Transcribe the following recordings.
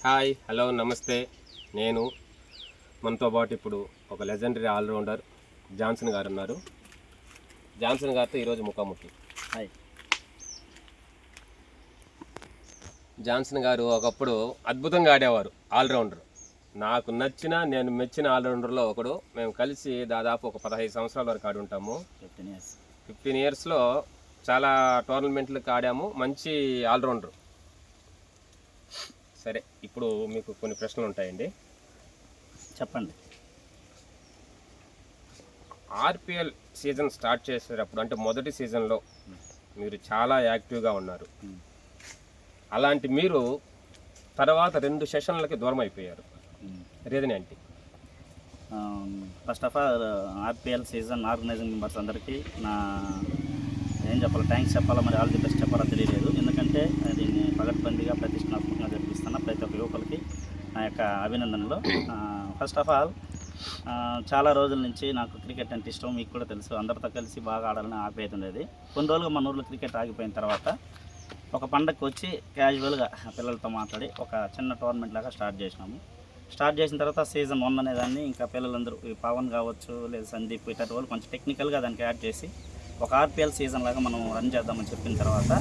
Hi hello నమస్తే. నేను మనతో పాటు ఇప్పుడు ఒక లెజెండరీ ఆల్రౌండర్ జాన్సన్ గారు ఉన్నారు. జాన్సన్ గారితో ఈరోజు ముఖాముఖి. హాయ్. జాన్సన్ గారు ఒకప్పుడు అద్భుతంగా ఆడేవారు, ఆల్రౌండర్. నాకు నచ్చిన, నేను మెచ్చిన ఆల్రౌండర్లో ఒకడు. మేము కలిసి దాదాపు ఒక 15 సంవత్సరాల వరకు ఆడి ఉంటాము. 15 ఇయర్స్లో చాలా టోర్నమెంట్లకు ఆడాము. మంచి ఆల్రౌండర్. సరే, ఇప్పుడు మీకు కొన్ని ప్రశ్నలు ఉంటాయండి. చెప్పండి. ఆర్పిఎల్ సీజన్ స్టార్ట్ చేసేటప్పుడు, అంటే మొదటి సీజన్లో మీరు చాలా యాక్టివ్గా ఉన్నారు. అలాంటి మీరు తర్వాత 2 సెషన్లకి దూరం అయిపోయారు. రీజన్ ఏంటి? First of all RPL season organizing members అందరికీ నా ఏం చెప్పాలి, థ్యాంక్స్ చెప్పాలా, మరి ఆల్ ది బెస్ట్ చెప్పాలా తెలియలేదు. ఎందుకంటే దీన్ని పగడ్బందీగా ప్రతిష్టాత్మకంగా జరిపిస్తున్న ప్రతి ఒక్క యువకులకి నా యొక్క అభినందనలు. ఫస్ట్ ఆఫ్ ఆల్ చాలా రోజుల నుంచి నాకు క్రికెట్ అంటే ఇష్టం. మీకు కూడా తెలుసు, అందరితో కలిసి బాగా ఆడాలని ఆపేది ఉండేది. కొన్ని రోజులుగా మన ఊళ్ళో క్రికెట్ ఆగిపోయిన తర్వాత ఒక పండగకి వచ్చి క్యాజువల్గా పిల్లలతో మాట్లాడి ఒక చిన్న టోర్నమెంట్ లాగా స్టార్ట్ చేసినాము. స్టార్ట్ చేసిన తర్వాత సీజన్ 1 అనేదాన్ని ఇంకా పిల్లలందరూ పవన్ కావచ్చు, లేదా సందీప్, ఇట్లాంటి వాళ్ళు కొంచెం టెక్నికల్గా దానికి యాడ్ చేసి ఒక ఆర్పిఎల్ సీజన్ లాగా మనం రన్ చేద్దామని చెప్పిన తర్వాత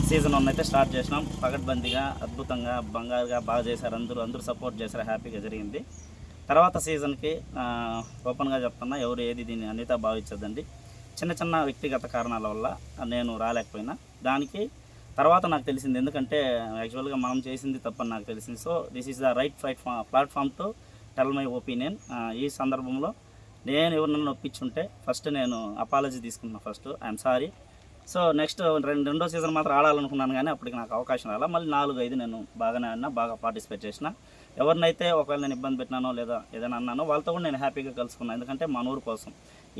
సీజన్ 1 అయితే స్టార్ట్ చేసినాం. పగడ్బందీగా అద్భుతంగా బంగారుగా బాగా చేశారు. అందరూ సపోర్ట్ చేశారు. హ్యాపీగా జరిగింది. తర్వాత సీజన్కి ఓపెన్గా చెప్తున్నా, ఎవరు ఏది దీన్ని అన్నితా భావించదండి. చిన్న చిన్న వ్యక్తిగత కారణాల వల్ల నేను రాలేకపోయినా, దానికి తర్వాత నాకు తెలిసింది. ఎందుకంటే యాక్చువల్గా మనం చేసింది తప్పని నాకు తెలిసింది. So this is the right platform to tell my opinion. ఈ సందర్భంలో నేను ఎవరినైనా ఒప్పించుంటే ఫస్ట్ నేను అపాలజీ తీసుకున్నాను. First I'm sorry. So next రెండో సీజన్ మాత్రం ఆడాలనుకున్నాను, కానీ అప్పటికి నాకు అవకాశం రాలా. మళ్ళీ 4-5 నేను బాగానే ఆడినా, బాగా పార్టిసిపేట్ చేసిన. ఎవరినైతే ఒకవేళ నేను ఇబ్బంది పెట్టినానో లేదా ఏదైనా అన్నానో వాళ్ళతో కూడా నేను హ్యాపీగా కలుసుకున్నాను. ఎందుకంటే మన ఊరు కోసం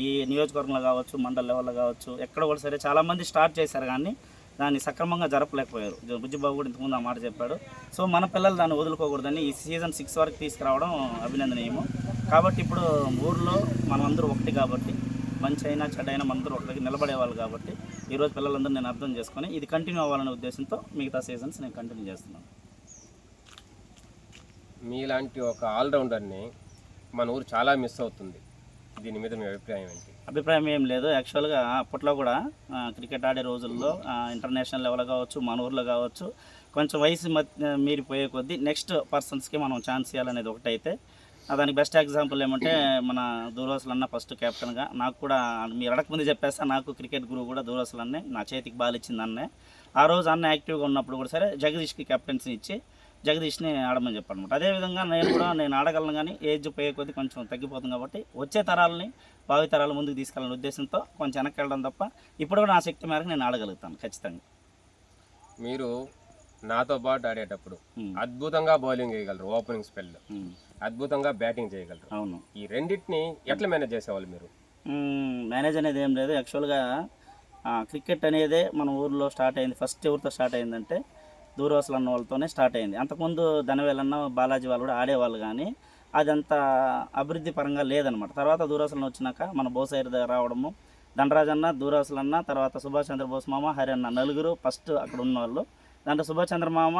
ఈ నియోజకవర్గంలో కావచ్చు, మండల లెవెల్లో కావచ్చు, ఎక్కడ కూడా సరే చాలామంది స్టార్ట్ చేశారు, కానీ దాన్ని సక్రమంగా జరపలేకపోయారు. బుజ్జిబాబు కూడా ఇంతకుముందు ఆ మాట చెప్పాడు. సో మన పిల్లలు దాన్ని వదులుకోకూడదని ఈ సీజన్ 6 వరకు తీసుకురావడం అభినందనీయము. కాబట్టి ఇప్పుడు ఊర్లో మనమందరూ ఒకటి, కాబట్టి మంచి అయినా చెడ్డైనా మనందరూ ఒక దగ్గర నిలబడేవాళ్ళు. కాబట్టి ఈరోజు పిల్లలందరూ నేను అర్థం చేసుకొని ఇది కంటిన్యూ అవ్వాలనే ఉద్దేశంతో మిగతా సీజన్స్ నేను కంటిన్యూ చేస్తున్నాను. మీలాంటి ఒక ఆల్రౌండర్ని మన ఊరు చాలా మిస్ అవుతుంది. దీని మీద మీ అభిప్రాయం ఏంటి? అభిప్రాయం ఏం లేదు. యాక్చువల్గా అప్పట్లో కూడా క్రికెట్ ఆడే రోజుల్లో ఇంటర్నేషనల్ లెవెల్ కావచ్చు, మన ఊర్లో కావచ్చు, కొంచెం వయసు మీరిపోయే కొద్దీ నెక్స్ట్ పర్సన్స్కి మనం ఛాన్స్ ఇవ్వాలనేది ఒకటైతే, దానికి బెస్ట్ ఎగ్జాంపుల్ ఏమంటే మన దూరవసలు అన్న ఫస్ట్ కెప్టెన్గా. నాకు కూడా మీరు అడగకముందు చెప్పేస్తా, నాకు క్రికెట్ గురువు కూడా దూరవసలు అన్నే. నా చేతికి బాల్ ఇచ్చింది అన్నే. ఆ రోజు అన్న యాక్టివ్గా ఉన్నప్పుడు కూడా సరే జగదీష్కి కెప్టెన్సీ ఇచ్చి జగదీష్ని ఆడమని చెప్పాలన్నమాట. అదేవిధంగా నేను ఆడగలను, కానీ ఏజ్ పోయే కొద్దీ కొంచెం తగ్గిపోతుంది. కాబట్టి వచ్చే తరాలని, భావి తరాల ముందుకు తీసుకెళ్ళాలనే ఉద్దేశంతో కొంచెం వెనక్కి వెళ్ళడం తప్ప, ఇప్పుడు కూడా నా శక్తి మేరకు నేను ఆడగలుగుతాను ఖచ్చితంగా. మీరు నాతో పాటు ఆడేటప్పుడు అద్భుతంగా బౌలింగ్ చేయగలరు, ఓపెనింగ్ స్పెల్ అద్భుతంగా బ్యాటింగ్ చేయగలరు. అవును. ఈ రెండింటిని ఎట్లా మేనేజ్ చేసేవాళ్ళు మీరు? మేనేజ్ అనేది ఏం లేదు. యాక్చువల్గా క్రికెట్ అనేదే మన ఊర్లో స్టార్ట్ అయింది. ఫస్ట్ ఎవరితో స్టార్ట్ అయిందంటే దూరవసలు అన్న వాళ్ళతోనే స్టార్ట్ అయింది. అంతకుముందు ధనవేలన్న, బాలాజీ వాళ్ళు కూడా ఆడేవాళ్ళు, కానీ అదంతా అభివృద్ధి పరంగా లేదనమాట. తర్వాత దూరవసలను వచ్చినాక మన బోసైర్ దగ్గర రావడము, ధనరాజన్న, దూరవసలన్న, తర్వాత సుభాష్ చంద్రబోస్ మామ, హరి అన్న, నలుగురు ఫస్ట్ అక్కడ ఉన్నవాళ్ళు. దాంట్లో సుభాష్ చంద్ర మామ,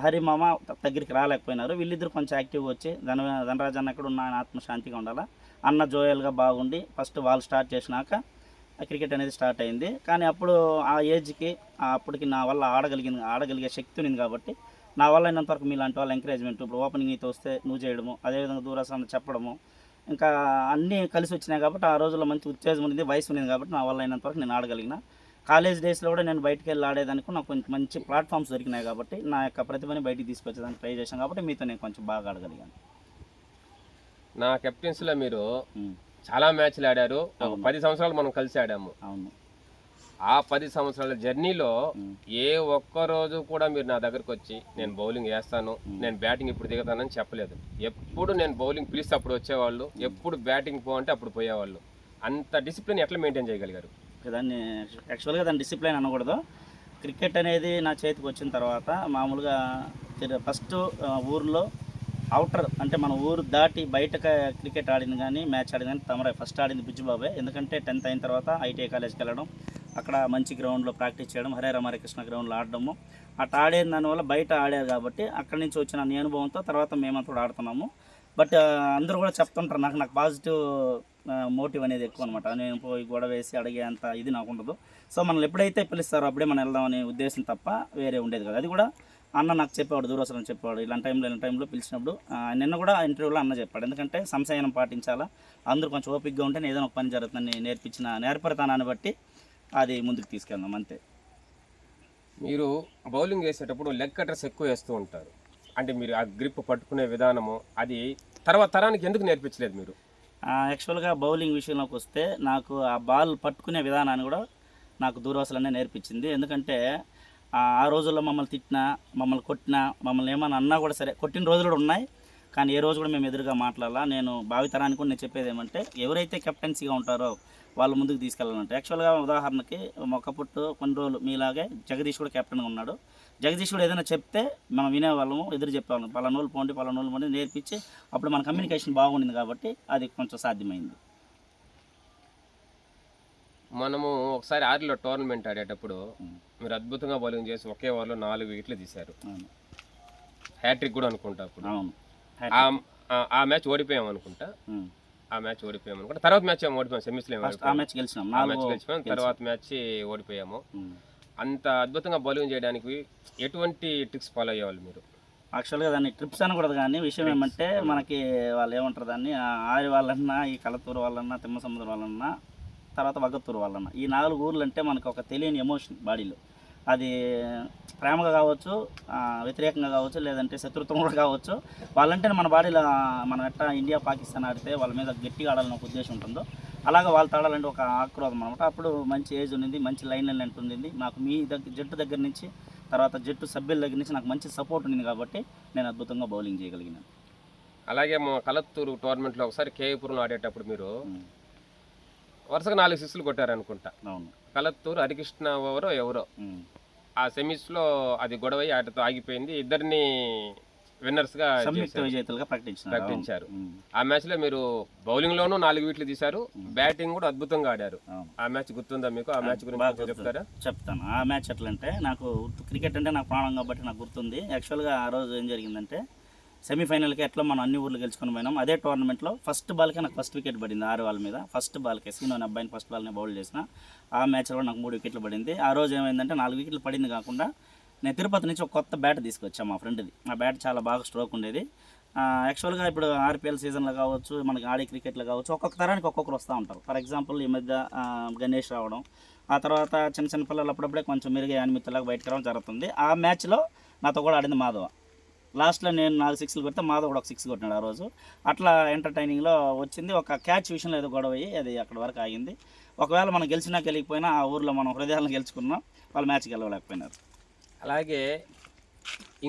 హరి మామ దగ్గరికి రాలేకపోయినారు. వీళ్ళిద్దరు కొంచెం యాక్టివ్గా వచ్చి ధనరాజన్న ఎక్కడ ఉన్న ఆయన ఆత్మశాంతిగా ఉండాలా, అన్న జోయల్గా బాగుండి ఫస్ట్ వాళ్ళు స్టార్ట్ చేసినాక క్రికెట్ అనేది స్టార్ట్ అయింది. కానీ అప్పుడు ఆ ఏజ్కి అప్పటికి నా వల్ల ఆడగలిగే శక్తి ఉంది. కాబట్టి నా వల్ల అయినంతవరకు మీలాంటి వాళ్ళ ఎంకరేజ్మెంట్, ఇప్పుడు ఓపెనింగ్ అయితే వస్తే నువ్వు చేయడము, అదేవిధంగా దూరసంలో చెప్పడము, ఇంకా అన్నీ కలిసి వచ్చినాయి. కాబట్టి ఆ రోజుల్లో మంచి ఉత్తేజం ఉంది, వయసు ఉంది. కాబట్టి నా వల్ల అయినంతవరకు నేను ఆడగలిగిన. కాలేజ్ డేస్లో కూడా నేను బయటికి వెళ్ళి ఆడేదానికి నాకు కొంచెం మంచి ప్లాట్ఫామ్స్ దొరికినాయి. కాబట్టి నా యొక్క ప్రతిభని బయటికి తీసుకొచ్చేదానికి ట్రై చేశాను. కాబట్టి మీతో నేను కొంచెం బాగా ఆడగలిగాను. నా కెప్టెన్సీలో మీరు చాలా మ్యాచ్లు ఆడారు. 10 సంవత్సరాలు మనం కలిసి ఆడాము. అవును. ఆ 10 సంవత్సరాల జర్నీలో ఏ ఒక్క రోజు కూడా మీరు నా దగ్గరకు వచ్చి నేను బౌలింగ్ వేస్తాను, నేను బ్యాటింగ్ ఇప్పుడు దిగుతానని చెప్పలేదు. ఎప్పుడు నేను బౌలింగ్ పిలిస్తే అప్పుడు వచ్చేవాళ్ళు, ఎప్పుడు బ్యాటింగ్ అంటే అప్పుడు పోయేవాళ్ళు. అంత డిసిప్లిన్ ఎట్లా మెయింటైన్ చేయగలిగారు? దాన్ని యాక్చువల్గా దాన్ని డిసిప్లిన్ అనకూడదు. క్రికెట్ అనేది నా చేతికి వచ్చిన తర్వాత మామూలుగా ఫస్ట్ ఊర్లో అవుటర్ అంటే మన ఊరు దాటి బయట క్రికెట్ ఆడింది కానీ, మ్యాచ్ ఆడింది కానీ తమరే ఫస్ట్ ఆడింది బుజ్జిబాబే. ఎందుకంటే 10th అయిన తర్వాత ఐటీఐ కాలేజ్కి వెళ్ళడం, అక్కడ మంచి గ్రౌండ్లో ప్రాక్టీస్ చేయడం, హరే రామకృష్ణ గ్రౌండ్లో ఆడడము. అట్లా ఆడే దానివల్ల బయట ఆడారు కాబట్టి అక్కడి నుంచి వచ్చిన నీ అనుభవంతో తర్వాత మేమంతా కూడా ఆడుతున్నాము. బట్ అందరూ కూడా చెప్తుంటారు, నాకు పాజిటివ్ మోటివ్ అనేది ఎక్కువ అనమాట. నేను పోయి గొడవ వేసి అడిగే అంత ఇది నాకు ఉండదు. సో మనల్ని ఎప్పుడైతే పిలుస్తారో అప్పుడే మనం వెళ్దామనే ఉద్దేశం తప్ప వేరే ఉండేది కదా. అది కూడా అన్న నాకు చెప్పేవాడు, దూరవసరం చెప్పేవాడు, ఇలాంటి టైంలో పిలిచినప్పుడు. నిన్న కూడా ఇంటర్వ్యూలో అన్న చెప్పాడు, ఎందుకంటే సంశయనం పాటించాలా, అందరూ కొంచెం ఓపికగా ఉంటే ఏదైనా ఒక పని జరుగుతుందని నేర్పించిన నేర్పరితనాన్ని బట్టి అది ముందుకు తీసుకెళ్దాం అంతే. మీరు బౌలింగ్ వేసేటప్పుడు లెగ్ కట్టర్స్ ఎక్కువ వేస్తూ ఉంటారు, అంటే మీరు ఆ గ్రిప్ పట్టుకునే విధానము అది తర్వాత తరానికి ఎందుకు నేర్పించలేదు మీరు? యాక్చువల్గా బౌలింగ్ విషయంలోకి వస్తే నాకు ఆ బాల్ పట్టుకునే విధానాన్ని కూడా నాకు దూరవసలనే నేర్పించింది. ఎందుకంటే ఆ రోజుల్లో మమ్మల్ని తిట్టినా, మమ్మల్ని కొట్టినా, మమ్మల్ని ఏమన్నా అన్నా కూడా సరే, కొట్టిన రోజులు కూడా ఉన్నాయి. కానీ ఏ రోజు కూడా మేము ఎదురుగా మాట్లాడాలా. నేను భావితరానికి కూడా నేను చెప్పేది ఏమంటే, ఎవరైతే కెప్టెన్సీగా ఉంటారో వాళ్ళు ముందుకు తీసుకెళ్ళాలంటే, యాక్చువల్గా ఉదాహరణకి మొక్కపుట్టు కొన్ని రోజులు మీలాగే జగదీష్ కూడా కెప్టెన్గా ఉన్నాడు. జగదీష్ కూడా ఏదైనా చెప్తే మనం వినేవాళ్ళము, ఎదురు చెప్పేవాళ్ళం, పలానోళ్ళు పోండి నేర్పించి అప్పుడు మన కమ్యూనికేషన్ బాగుండింది కాబట్టి అది కొంచెం సాధ్యమైంది. మనము ఒకసారి ఆర్లో టోర్నమెంట్ ఆడేటప్పుడు మీరు అద్భుతంగా బౌలింగ్ చేసి ఒకే ఓవర్లో 4 వికెట్లు తీశారు, హ్యాట్రిక్ కూడా అనుకుంటా. అప్పుడు అవును, ఆ మ్యాచ్ ఓడిపోయాం అనుకుంటా. తర్వాత మ్యాచ్ ఓడిపోయాం, సెమీస్లో ఆ మ్యాచ్ గెలిచినాం, తర్వాత మ్యాచ్ ఓడిపోయాము. అంత అద్భుతంగా బౌలింగ్ చేయడానికి ఎటువంటి ట్రిక్స్ ఫాలో అయ్యేవాళ్ళు మీరు? యాక్చువల్గా దాన్ని ట్రిప్స్ అనకూడదు, కానీ విషయం ఏమంటే మనకి వాళ్ళు ఏమంటారు దాన్ని, ఆరి వాళ్ళన్నా, ఈ కలతూరు వాళ్ళన్నా, తిమ్మసముద్రం వాళ్ళన్నా, తర్వాత వగ్గత్తూరు వాళ్ళన్నా, ఈ 4 ఊర్లు అంటే మనకు ఒక తెలియని ఎమోషన్ బాడీలో. అది ప్రేమగా కావచ్చు, వ్యతిరేకంగా కావచ్చు, లేదంటే శత్రుత్వం కూడా కావచ్చు. వాళ్ళంటే మన బాడీలో మనం ఎట్లా ఇండియా పాకిస్తాన్ ఆడితే వాళ్ళ మీద గట్టిగా ఆడాలని ఒక ఉద్దేశం ఉంటుందో, అలాగే వాళ్ళు ఆడాలంటే ఒక ఆక్రోధం అనమాట. అప్పుడు మంచి ఏజ్ ఉండింది, మంచి లైన్ లెంత్ ఉండింది నాకు. మీ జట్టు దగ్గర నుంచి, తర్వాత జట్టు సభ్యుల దగ్గర నుంచి నాకు మంచి సపోర్ట్ ఉండింది కాబట్టి నేను అద్భుతంగా బౌలింగ్ చేయగలిగినాను. అలాగే మా కలత్తూరు టోర్నమెంట్లో ఒకసారి కేపురంలో ఆడేటప్పుడు మీరు వరుసగా 4 సిక్స్లు కొట్టారనుకుంటా. అవును, కలత్తూరు హరికృష్ణ ఎవరో ఆ సెమీస్లో అది గొడవ ఆటతో ఆగిపోయింది. ఇద్దరిని విన్నర్స్గా సంయుక్త విజేతలుగా ప్రకటించారు. ఆ మ్యాచ్లో మీరు బౌలింగ్లోనూ 4 వికెట్లు తీశారు, బ్యాటింగ్ కూడా అద్భుతంగా ఆడారు. ఆ మ్యాచ్ గుర్తుందా మీకు? ఆ మ్యాచ్ గురించి చెప్తారా? చెప్తాను. ఆ మ్యాచ్ ఎట్లా అంటే, నాకు క్రికెట్ అంటే నాకు ప్రాణం కాబట్టి నాకు గుర్తుంది. యాక్చువల్గా ఆ రోజు ఏం జరిగిందంటే, సెమీఫైనల్కి ఎట్లా మనం అన్ని ఊర్లు గెలుచుకొని పోయినాం. అదే టోర్నమెంట్లో ఫస్ట్ బాల్కే నాకు ఫస్ట్ వికెట్ పడింది, 6 వాళ్ళ మీద. ఫస్ట్ బాల్కే సీను అనే అబ్బాయిని ఫస్ట్ బాల్ని బౌల్ చేసిన. ఆ మ్యాచ్లో నాకు 3 వికెట్లు పడింది. ఆ రోజు ఏమైందంటే 4 వికెట్లు పడింది కాకుండా నేను తిరుపతి నుంచి ఒక కొత్త బ్యాట్ తీసుకొచ్చాను మా ఫ్రెండ్ది. ఆ బ్యాట్ చాలా బాగా స్ట్రోక్ ఉండేది. యాక్చువల్గా ఇప్పుడు ఆర్పిఎల్ సీజన్లో కావచ్చు, మనకి ఆడే క్రికెట్లో కావచ్చు, ఒక్కొక్క తరానికి ఒక్కొక్కరు వస్తూ ఉంటారు. ఫర్ ఎగ్జాంపుల్ ఈ మధ్య గణేష్ రావడం, ఆ తర్వాత చిన్న పిల్లలు అప్పుడప్పుడే కొంచెం మెరుగే అనిమిత్తులాగా బయటకు రావడం జరుగుతుంది. ఆ మ్యాచ్లో నాతో కూడా ఆడింది మాధవ. లాస్ట్లో నేను 4 సిక్స్లు కొడితే మాధవ్ కూడా ఒక 6 కొట్టినాడు ఆ రోజు. అట్లా ఎంటర్టైనింగ్లో వచ్చింది. ఒక క్యాచ్ విషయంలో ఏదో గొడవ అయ్యి అది అక్కడి వరకు ఆగింది. ఒకవేళ మనం గెలిచినా గెలిగిపోయినా ఆ ఊర్లో మనం హృదయాలను గెలుచుకున్నాం, వాళ్ళు మ్యాచ్ గెలవలేకపోయినారు. అలాగే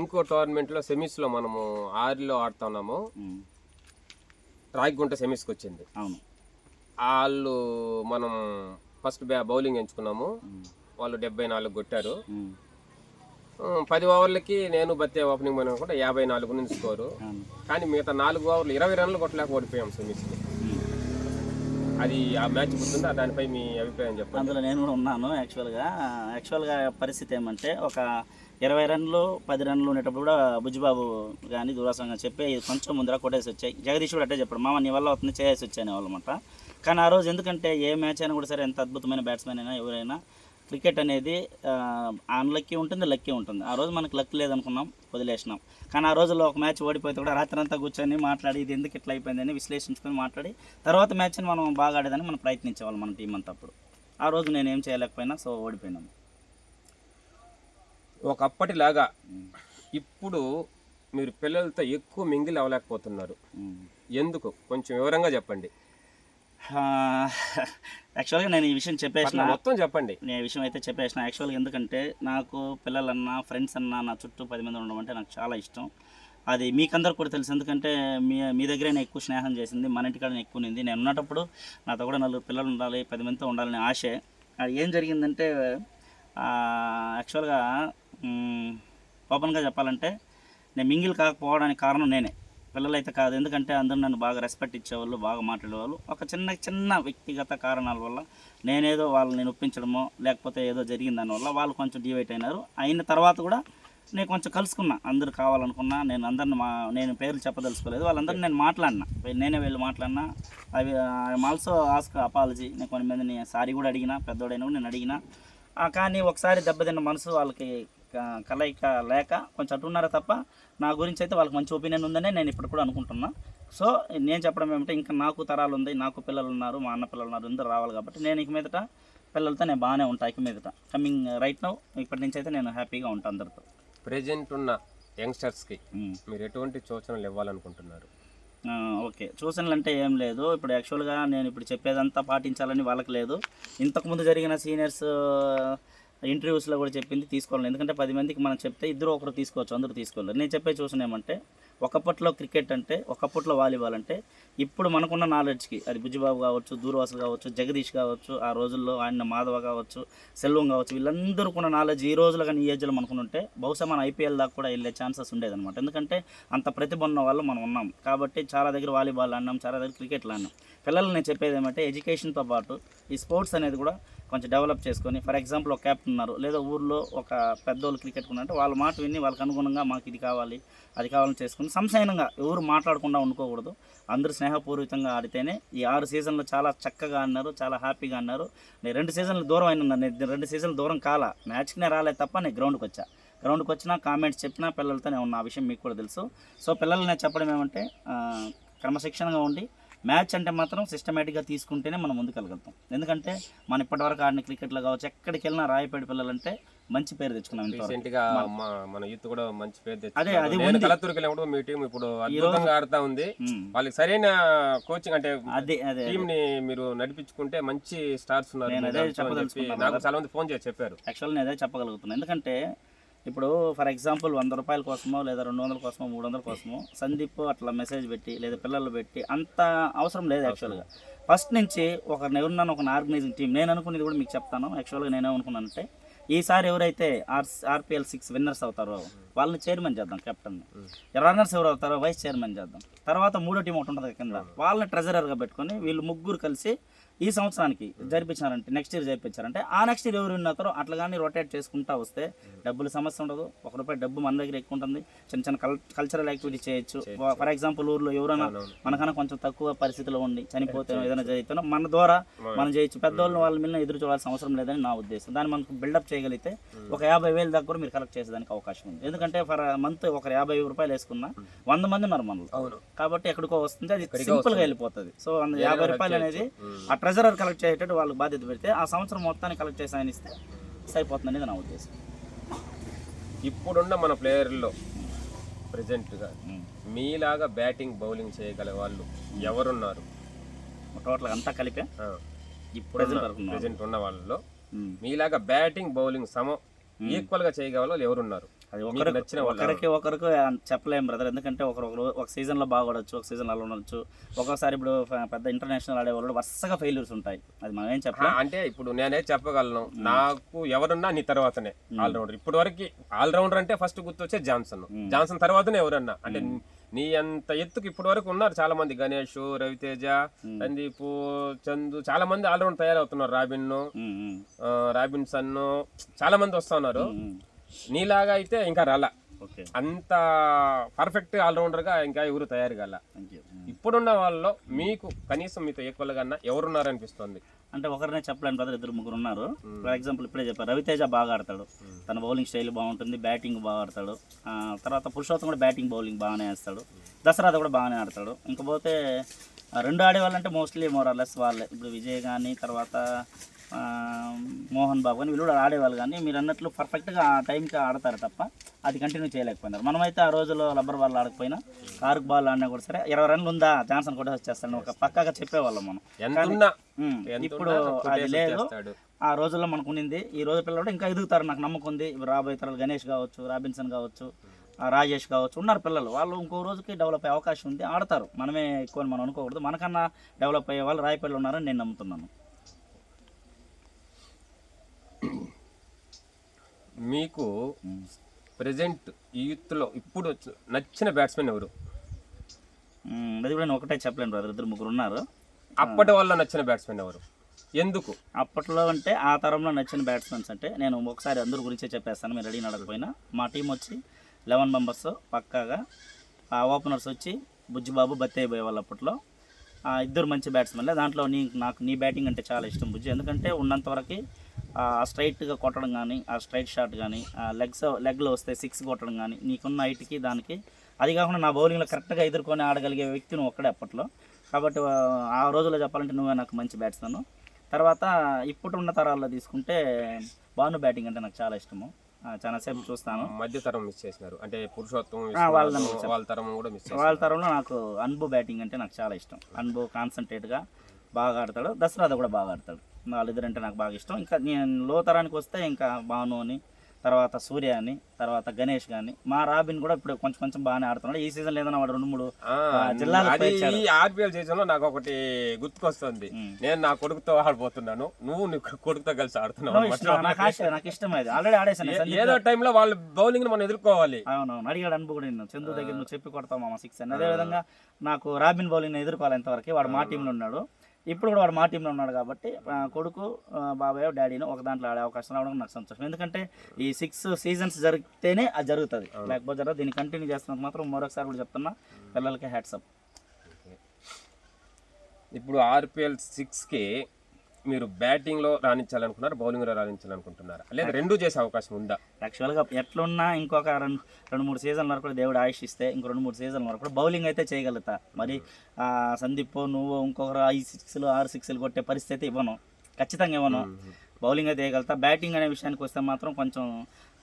ఇంకో టోర్నమెంట్లో సెమీస్లో మనము 6లో ఆడుతున్నాము, రాగిగుంట సెమీస్కి వచ్చింది. అవును, వాళ్ళు మనం ఫస్ట్ బౌలింగ్ ఎంచుకున్నాము, వాళ్ళు 74 కొట్టారు. 10 ఓవర్లకి నేను బత్తే ఓపెనింగ్ పోయినా కూడా 54 నుంచి స్కోరు. కానీ మిగతా 4 ఓవర్లు 20 రన్లు కొట్టలేక ఓడిపోయాం సెమీస్కి. అది ఆ మ్యాచ్ గుర్తుందా? దానిపై మీ అభిప్రాయం చెప్పండి. అందులో నేను కూడా ఉన్నాను. యాక్చువల్గా పరిస్థితి ఏమంటే, ఒక 20 రన్లు 10 రన్లు ఉండేటప్పుడు కూడా బుజ్జిబాబు కానీ దూరాసంగా చెప్పి ఇది కొంచెం ముందర కొట్టేసి వచ్చాయి. జగదీష్ కూడా అట్టే చెప్పాడు, మామ నీ వల్ల అవుతుంది, చేసి వచ్చాను వాళ్ళమాట. కానీ ఆ రోజు ఎందుకంటే ఏ మ్యాచ్ అయినా కూడా సరే, ఎంత అద్భుతమైన బ్యాట్స్మెన్ అయినా ఎవరైనా, క్రికెట్ అనేది అన్లక్కీ ఉంటుంది, లక్కీ ఉంటుంది. ఆ రోజు మనకు లక్ లేదనుకున్నాం, వదిలేసినాం. కానీ ఆ రోజుల్లో ఒక మ్యాచ్ ఓడిపోతే కూడా రాత్రి అంతా కూర్చొని మాట్లాడి ఇది ఎందుకు ఇట్లా అయిపోయిందని విశ్లేషించుకొని మాట్లాడి తర్వాత మ్యాచ్ని మనం బాగా ఆడేదని మనం ప్రయత్నించేవాళ్ళం మన టీం అంతా. అప్పుడు ఆ రోజు నేను ఏం చేయలేకపోయినా, సో ఓడిపోయినాం. ఒకప్పటిలాగా ఇప్పుడు మీరు పిల్లలతో ఎక్కువ మింగిల్ అవ్వలేకపోతున్నారు, ఎందుకు? కొంచెం వివరంగా చెప్పండి. యాక్చువల్గా నేను ఈ విషయం చెప్పేసిన, మొత్తం చెప్పండి. నేను ఈ విషయం అయితే చెప్పేసిన. యాక్చువల్గా ఎందుకంటే నాకు పిల్లలన్నా, ఫ్రెండ్స్ అన్నా, నా చుట్టూ 10 మంది ఉండడం అంటే నాకు చాలా ఇష్టం. అది మీకందరికి కూడా తెలుసు, ఎందుకంటే మీ దగ్గరే నేను ఎక్కువ స్నేహం చేసింది, మన ఇంటికాడ నేను ఎక్కువ నింది. నేను ఉన్నప్పుడు నాతో కూడా 4 పిల్లలు ఉండాలి, 10 మందితో ఉండాలని ఆశే. అది ఏం జరిగిందంటే, యాక్చువల్గా ఓపెన్గా చెప్పాలంటే నేను మింగిల్ కాకపోవడానికి కారణం నేనే. పిల్లలైతే కాదు, ఎందుకంటే అందరూ నన్ను బాగా రెస్పెక్ట్ ఇచ్చేవాళ్ళు, బాగా మాట్లాడేవాళ్ళు. ఒక చిన్న చిన్న వ్యక్తిగత కారణాల వల్ల నేనేదో వాళ్ళని ఒప్పించడమో లేకపోతే ఏదో జరిగిన దానివల్ల వాళ్ళు కొంచెం డివైట్ అయినారు. అయిన తర్వాత కూడా నేను కొంచెం కలుసుకున్నా, అందరూ కావాలనుకున్నా. నేను అందరిని నేను పేర్లు చెప్పదలుచుకోలేదు, వాళ్ళందరినీ నేను మాట్లాడినా, నేనే వెళ్ళి మాట్లాడినా. అవి ఐఎమ్ ఆల్సో ఆస్క్ అపాలజీ. నేను కొంతమందిని సారీ కూడా అడిగినా, పెద్దోడైనా కూడా నేను అడిగినా. కానీ ఒకసారి దెబ్బతిన్న మనసు వాళ్ళకి కలయిక లేక కొంచెం అటున్నారా తప్ప నా గురించి అయితే వాళ్ళకి మంచి ఒపీనియన్ ఉందనే నేను ఇప్పుడు కూడా అనుకుంటున్నా. సో నేను చెప్పడం ఏమంటే, ఇంకా నాకు తరాలు ఉంది, నాకు పిల్లలు ఉన్నారు, మా అన్న పిల్లలు ఉన్నారు, అందరూ రావాలి. కాబట్టి నేను ఇక మీదట పిల్లలతో నేను బాగానే ఉంటాను. ఇక మీదట కమింగ్ రైట్ నౌ ఇప్పటి నుంచి అయితే నేను హ్యాపీగా ఉంటాను అందరితో. ప్రెజెంట్ ఉన్న యంగ్స్టర్స్కి మీరు ఎటువంటి సూచనలు ఇవ్వాలనుకుంటున్నారు? ఓకే, సూచనలు అంటే ఏం లేదు. ఇప్పుడు యాక్చువల్గా నేను ఇప్పుడు చెప్పేదంతా పాటించాలని వాళ్ళకి లేదు. ఇంతకుముందు జరిగిన సీనియర్స్ ఇంటర్వ్యూస్లో కూడా చెప్పింది తీసుకోవాలి. ఎందుకంటే 10 మందికి మనం చెప్తే ఇద్దరు ఒకరు తీసుకోవచ్చు, అందరూ తీసుకోలేరు. నేను చెప్పే సూచన ఏమంటే, ఒకప్పట్లో క్రికెట్ అంటే, ఒకప్పట్లో వాలీబాల్ అంటే, ఇప్పుడు మనకున్న నాలెడ్జ్కి అది బుజ్జిబాబు కావచ్చు, దూర్వాసులు కావచ్చు, జగదీష్ కావచ్చు, ఆ రోజుల్లో ఆయన మాధవ కావచ్చు, సెల్వం కావచ్చు, వీళ్ళందరూ కూడా నాలెడ్జ్ ఈ రోజులో కానీ ఈ ఏజ్లో మనకునుంటే బహుశా మన ఐపీఎల్ దాకా కూడా వెళ్ళే ఛాన్సెస్ ఉండేదన్నమాట. ఎందుకంటే అంత ప్రతిభ ఉన్న వాళ్ళు మనం ఉన్నాం కాబట్టి చాలా దగ్గర వాలీబాల్ ఆడినాం, చాలా దగ్గర క్రికెట్లు ఆడినాం. పిల్లలు నేను చెప్పేది ఏమంటే, ఎడ్యుకేషన్తో పాటు ఈ స్పోర్ట్స్ అనేది కూడా కొంచెం డెవలప్ చేసుకొని, ఫర్ ఎగ్జాంపుల్ ఒక క్యాప్టెన్ ఉన్నారు, లేదా ఊర్లో ఒక పెద్దోళ్ళు క్రికెట్ ఉన్నారంటే వాళ్ళ మాట విని వాళ్ళకి అనుగుణంగా మాకు ఇది కావాలి అది కావాలని చేసుకుని సంశయనంగా ఎవరు మాట్లాడకుండా ఉండకూడదు. అందరూ స్నేహపూర్వకంగా ఆడితేనే ఈ 6 సీజన్లు చాలా చక్కగా ఆడినారు, చాలా హ్యాపీగా ఆడినారు. నేను 2 సీజన్లు దూరం అయినా, నేను 2 సీజన్లు దూరం కాలా, మ్యాచ్కినే రాలేదు తప్ప నేను గ్రౌండ్కి వచ్చినా కామెంట్స్ చెప్పినా పిల్లలతోనే ఉన్న ఆ విషయం మీకు కూడా తెలుసు. సో పిల్లలు నేను చెప్పడం ఏమంటే, క్రమశిక్షణగా ఉండి మ్యాచ్ అంటే మాత్రం సిస్టమేటిక్గా తీసుకుంటేనే మనం ముందుకెళ్ళగలుగుతాం. ఎందుకంటే మనం ఇప్పటివరకు ఆడిన క్రికెట్లో కావచ్చు, ఎక్కడికి వెళ్ళినా రాయపేట పిల్లలంటే మంచి పేరు తెచ్చుకున్నాం. రీసెంట్గా మన యూత్ కూడా మంచి పేరు తెచ్చుకున్నారు. నేను కలత్తూరుకి వెళ్ళినప్పుడు మీ టీం ఇప్పుడు అద్భుతంగా ఆడుతా ఉంది. వాళ్ళకి సరైన కోచింగ్ అంటే టీం ని మీరు నడిపించుకుంటే మంచి స్టార్స్ ఉన్నారు. నాకు చాలా మంది ఫోన్ చేసి చెప్పారు. యాక్చువల్ నేను అదే చెప్పగలుగుతున్నాను. ఎందుకంటే ఇప్పుడు ఫర్ ఎగ్జాంపుల్ 100 రూపాయల కోసమో లేదా 200 కోసమో 300 కోసమో సందీప్ అట్లా మెసేజ్ పెట్టి లేదా పిల్లలు పెట్టి అంత అవసరం లేదు. యాక్చువల్గా ఫస్ట్ నుంచి ఎవరున్నాను ఒక ఆర్గనైజింగ్ టీం. నేను అనుకునేది కూడా మీకు చెప్తాను. యాక్చువల్గా నేనేమనుకున్నానంటే, ఈసారి ఎవరైతే ఆర్పిఎల్ 6 విన్నర్స్ అవుతారో వాళ్ళని చైర్మన్ చేద్దాం, కెప్టెన్. రన్నర్స్ ఎవరు అవుతారో వైస్ చైర్మన్ చేద్దాం. తర్వాత 3వ టీం ఒకటి ఉంటుంది కింద, వాళ్ళని ట్రెజరర్గా పెట్టుకొని వీళ్ళు ముగ్గురు కలిసి ఈ సంవత్సరానికి జరిపించారంటే, నెక్స్ట్ ఇయర్ జరిపించారంటే ఆ నెక్స్ట్ ఇయర్ ఎవరు విన్నారో అట్లా కానీ రొటేట్ చేసుకుంటూ వస్తే డబ్బులు సమస్య ఉండదు. ₹1 డబ్బు మన దగ్గర ఎక్కువ ఉంటుంది. చిన్న చిన్న కల్చరల్ యాక్టివిటీ చేయొచ్చు. ఫర్ ఎగ్జాంపుల్ ఊర్లో ఎవరైనా మనకన్నా కొంచెం తక్కువ పరిస్థితిలో ఉండి చనిపోతే ఏదైనా జరిగితే మన ద్వారా మనం చేయొచ్చు. పెద్దవాళ్ళు వాళ్ళ మీద ఎదురు చూడాల్సిన అవసరం లేదని నా ఉద్దేశం. దాన్ని మనకు బిల్డప్ చేయగలిగితే ఒక 50,000 దాకా కూడా మీరు కలెక్ట్ చేసేదానికి అవకాశం ఉంది. ఎందుకంటే ఫర్ మంత్ ఒక ₹50,000 వేసుకున్నా 100 మంది ఉన్నారు మనలో, కాబట్టి ఎక్కడికో వస్తుంది, అది సింపుల్గా వెళ్ళిపోతుంది. సో ₹50 అనేది ఆ ట్రెజరర్ కలెక్ట్ చేసేటట్టు వాళ్ళకి బాధ్యత పెడితే ఆ సంవత్సరం మొత్తాన్ని కలెక్ట్ చేసి ఆయన ఇస్తే సరిపోతుంది అనేది నా ఉద్దేశం. ఇప్పుడున్న మన ప్లేయర్లో ప్రెజెంట్గా మీలాగా బ్యాటింగ్ బౌలింగ్ చేయగల వాళ్ళు ఎవరున్నారు? టోటల్గా అంతా కలిపే ఇప్పుడు ప్రెజెంట్ ఉన్న వాళ్ళలో మీలాగా బ్యాటింగ్ బౌలింగ్ ఈక్వల్ గా చేయగల వాళ్ళు ఎవరున్నారు? అది ఒకరికి చెప్పలేము బ్రదర్. ఎందుకంటే ఒక సీజన్లో బాగా ఆడొచ్చు, ఒక సీజన్ అలా ఉండొచ్చు. ఒక్కొక్కసారి ఇప్పుడు పెద్ద ఇంటర్నేషనల్ ఆడేవాళ్ళు వరుసగా ఫెయిల్యూర్స్ ఉంటాయి. అది మనం ఏం చెప్పాలి అంటే, ఇప్పుడు నేనే చెప్పగలను, నాకు ఎవరున్నా నీ తర్వాతనే ఆల్రౌండర్. ఇప్పటి వరకు ఆల్రౌండర్ అంటే ఫస్ట్ గుర్తొచ్చే జాన్సన్ తర్వాతనే ఎవరన్నా అంటే నీ అంత ఎత్తుకు ఇప్పటి వరకు ఉన్నారు చాలా మంది. గణేష్, రవితేజ, సందీప్, చందు, చాలా మంది ఆల్రౌండ్ తయారవుతున్నారు. రాబిన్సన్ చాలా మంది వస్తా ఉన్నారు. నీలాగా అయితే ఇంకా రాలా, అంత పర్ఫెక్ట్ ఆల్రౌండర్ గా ఇంకా ఎవరు తయారు కాల. ఇప్పుడున్న వాళ్ళలో మీకు కనీసం మీతో ఈక్వల్ గా ఎవరున్నారు అనిపిస్తుంది? అంటే ఒకరినే చెప్పలేను బ్రదర్, 2-3 ఉన్నారు. ఫర్ ఎగ్జాంపుల్ ఇప్పుడే చెప్పారు, రవితేజ బాగా ఆడతాడు, తన బౌలింగ్ స్టైల్ బాగుంటుంది, బ్యాటింగ్ బాగా ఆడతాడు. తర్వాత పురుషోత్తం కూడా బ్యాటింగ్ బౌలింగ్ బాగానే వేస్తాడు, దసరా కూడా బాగానే ఆడతాడు. ఇంకపోతే 2 ఆడేవాళ్ళంటే మోస్ట్లీ మోరల్లెస్ వాళ్ళే. ఇప్పుడు విజయ్ కానీ తర్వాత మోహన్ బాబు కానీ వీళ్ళు కూడా ఆడేవాళ్ళు. కానీ మీరు అన్నట్లు పర్ఫెక్ట్గా ఆ టైంకి ఆడతారు తప్ప అది కంటిన్యూ చేయలేకపోయినారు. మనమైతే ఆ రోజుల్లో రబ్బర్ బాల్ ఆడకపోయినా కార్క్ బాల్ ఆడినా కూడా సరే 20 రన్లు ఉందా జాన్సన్ కూడా వచ్చేస్తాను ఒక పక్కాగా చెప్పేవాళ్ళం మనం. ఇప్పుడు అది లేదు. ఆ రోజుల్లో మనకు ఉండింది. ఈ రోజు పిల్లలు ఇంకా ఎదుగుతారు నాకు నమ్మకం ఉంది. రాబోయే తరాలు గణేష్ కావచ్చు, రాబిన్సన్ కావచ్చు, రాజేష్ కావచ్చు ఉన్నారు పిల్లలు. వాళ్ళు ఇంకో రోజుకి డెవలప్ అయ్యే అవకాశం ఉంది, ఆడతారు. మనమే ఎక్కువ మనం అనుకోకూడదు. మనకన్నా డెవలప్ అయ్యే వాళ్ళు రాయపల్లి ఉన్నారని నేను నమ్ముతున్నాను. మీకు ప్రెజెంట్ యూత్లో ఇప్పుడు నచ్చిన బ్యాట్స్మెన్ ఎవరు? అది కూడా నేను ఒకటే చెప్పలేను బ్రదర్, ఇద్దరు ముగ్గురు ఉన్నారు. అప్పటి వల్ల నచ్చిన బ్యాట్స్మెన్ ఎవరు, ఎందుకు? అప్పట్లో అంటే ఆ తరంలో నచ్చిన బ్యాట్స్మెన్స్ అంటే నేను ఒకసారి అందరి గురించే చెప్పేస్తాను, మీరు రెడీ నడకపోయినా. మా టీం వచ్చి 11 మెంబర్స్ పక్కాగా. ఓపెనర్స్ వచ్చి బుజ్జిబాబు, బత్తయ్య బాయ్ వాళ్ళు అప్పట్లో ఇద్దరు మంచి బ్యాట్స్మెన్లే. దాంట్లో నాకు నీ బ్యాటింగ్ అంటే చాలా ఇష్టం బుజ్జి, ఎందుకంటే ఉన్నంతవరకు స్ట్రైట్గా కొట్టడం కానీ, ఆ స్ట్రైట్ షాట్ కానీ, లెగ్లో వస్తే 6 కొట్టడం కానీ, నీకున్న హైట్కి దానికి, అది కాకుండా నా బౌలింగ్లో కరెక్ట్గా ఎదుర్కొని ఆడగలిగే వ్యక్తి నువ్వు ఒక్కడే అప్పట్లో. కాబట్టి ఆ రోజుల్లో చెప్పాలంటే నువ్వే నాకు మంచి బ్యాట్స్మెన్. తర్వాత ఇప్పుడున్న తరాల్లో తీసుకుంటే భాను బ్యాటింగ్ అంటే నాకు చాలా ఇష్టము, చాలాసేపు చూస్తాను. మధ్య తరం మిస్ చేసినారు అంటే పురుషోత్తం, వాళ్ళ తరం కూడా మిస్ చేశారు. వాళ్ళ తరంలో నాకు అన్బు బ్యాటింగ్ అంటే నాకు చాలా ఇష్టం. అన్బు కాన్సన్ట్రేట్గా బాగా ఆడతాడు, దసరాద కూడా బాగా ఆడతాడు. వాళ్ళిద్దరంటే నాకు బాగా ఇష్టం. ఇంకా నేను లో తరానికి వస్తే ఇంకా భాను అని, తర్వాత సూర్య అని, తర్వాత గణేష్ కానీ, మా రాబిన్ కూడా ఇప్పుడు కొంచెం బాగానే ఆడుతున్నాడు. ఈ సీజన్ లేదన్నా వాడు 2-3 జిల్లాలు. ఈ ఆర్పిఎల్ సీజన్ లో నాకు ఒకటి గుర్తుకొస్తుంది, నేను నా కొడుకుతో ఆడబోతున్నాను, నువ్వు నీ కొడుకుతో కలిసి ఆడుతున్నావు. నాకు ఇష్టం అది, ఆల్రెడీ ఆడేసాను. ఏదో టైంలో వాళ్ళ బౌలింగ్ మనం ఎదుర్కోవాలి. అవునవును, అడిగాడు అన్బు కూడా. నేను చందు దగ్గర నువ్వు చెప్పి కొడతావు మామ 6 అని. అదేవిధంగా నాకు రాబిన్ బౌలింగ్ ఎదుర్కోవాలి ఇంతవరకు. వాడు మా టీంలో ఉన్నాడు, ఇప్పుడు కూడా వాడు మా టీంలో ఉన్నాడు. కాబట్టి కొడుకు, బాబాయ్, డాడీని ఒక దాంట్లో ఆడే అవకాశం రావడం నాకు సంతోషం. ఎందుకంటే ఈ 6 సీజన్స్ జరిగితేనే అది జరుగుతుంది, లేకపోతే జరగదు. దీన్ని కంటిన్యూ చేస్తున్నందుకు మాత్రం మరొకసారి కూడా చెప్తున్నా, పిల్లలకి హ్యాట్సప్. ఇప్పుడు ఆర్పిఎల్ 6కి మీరు బ్యాటింగ్లో రాణించాలనుకున్నారు, బౌలింగ్లో రాణించాలనుకుంటున్నారా, లేదా రెండూ చేసే అవకాశం ఉందా? యాక్చువల్గా ఎట్లున్నా ఇంకొక 2-3 సీజన్ల వరకు కూడా దేవుడు ఆయుష్ ఇస్తే ఇంకో 2-3 సీజన్ల వరకు కూడా బౌలింగ్ అయితే చేయగలుగుతా. మరి సందీప్ నువ్వు ఇంకొకరు 5-6, 6 కొట్టే పరిస్థితి ఇవ్వను, ఖచ్చితంగా ఇవ్వను. బౌలింగ్ అయితే వేయగలుగుతా. బ్యాటింగ్ అనే విషయానికి వస్తే మాత్రం కొంచెం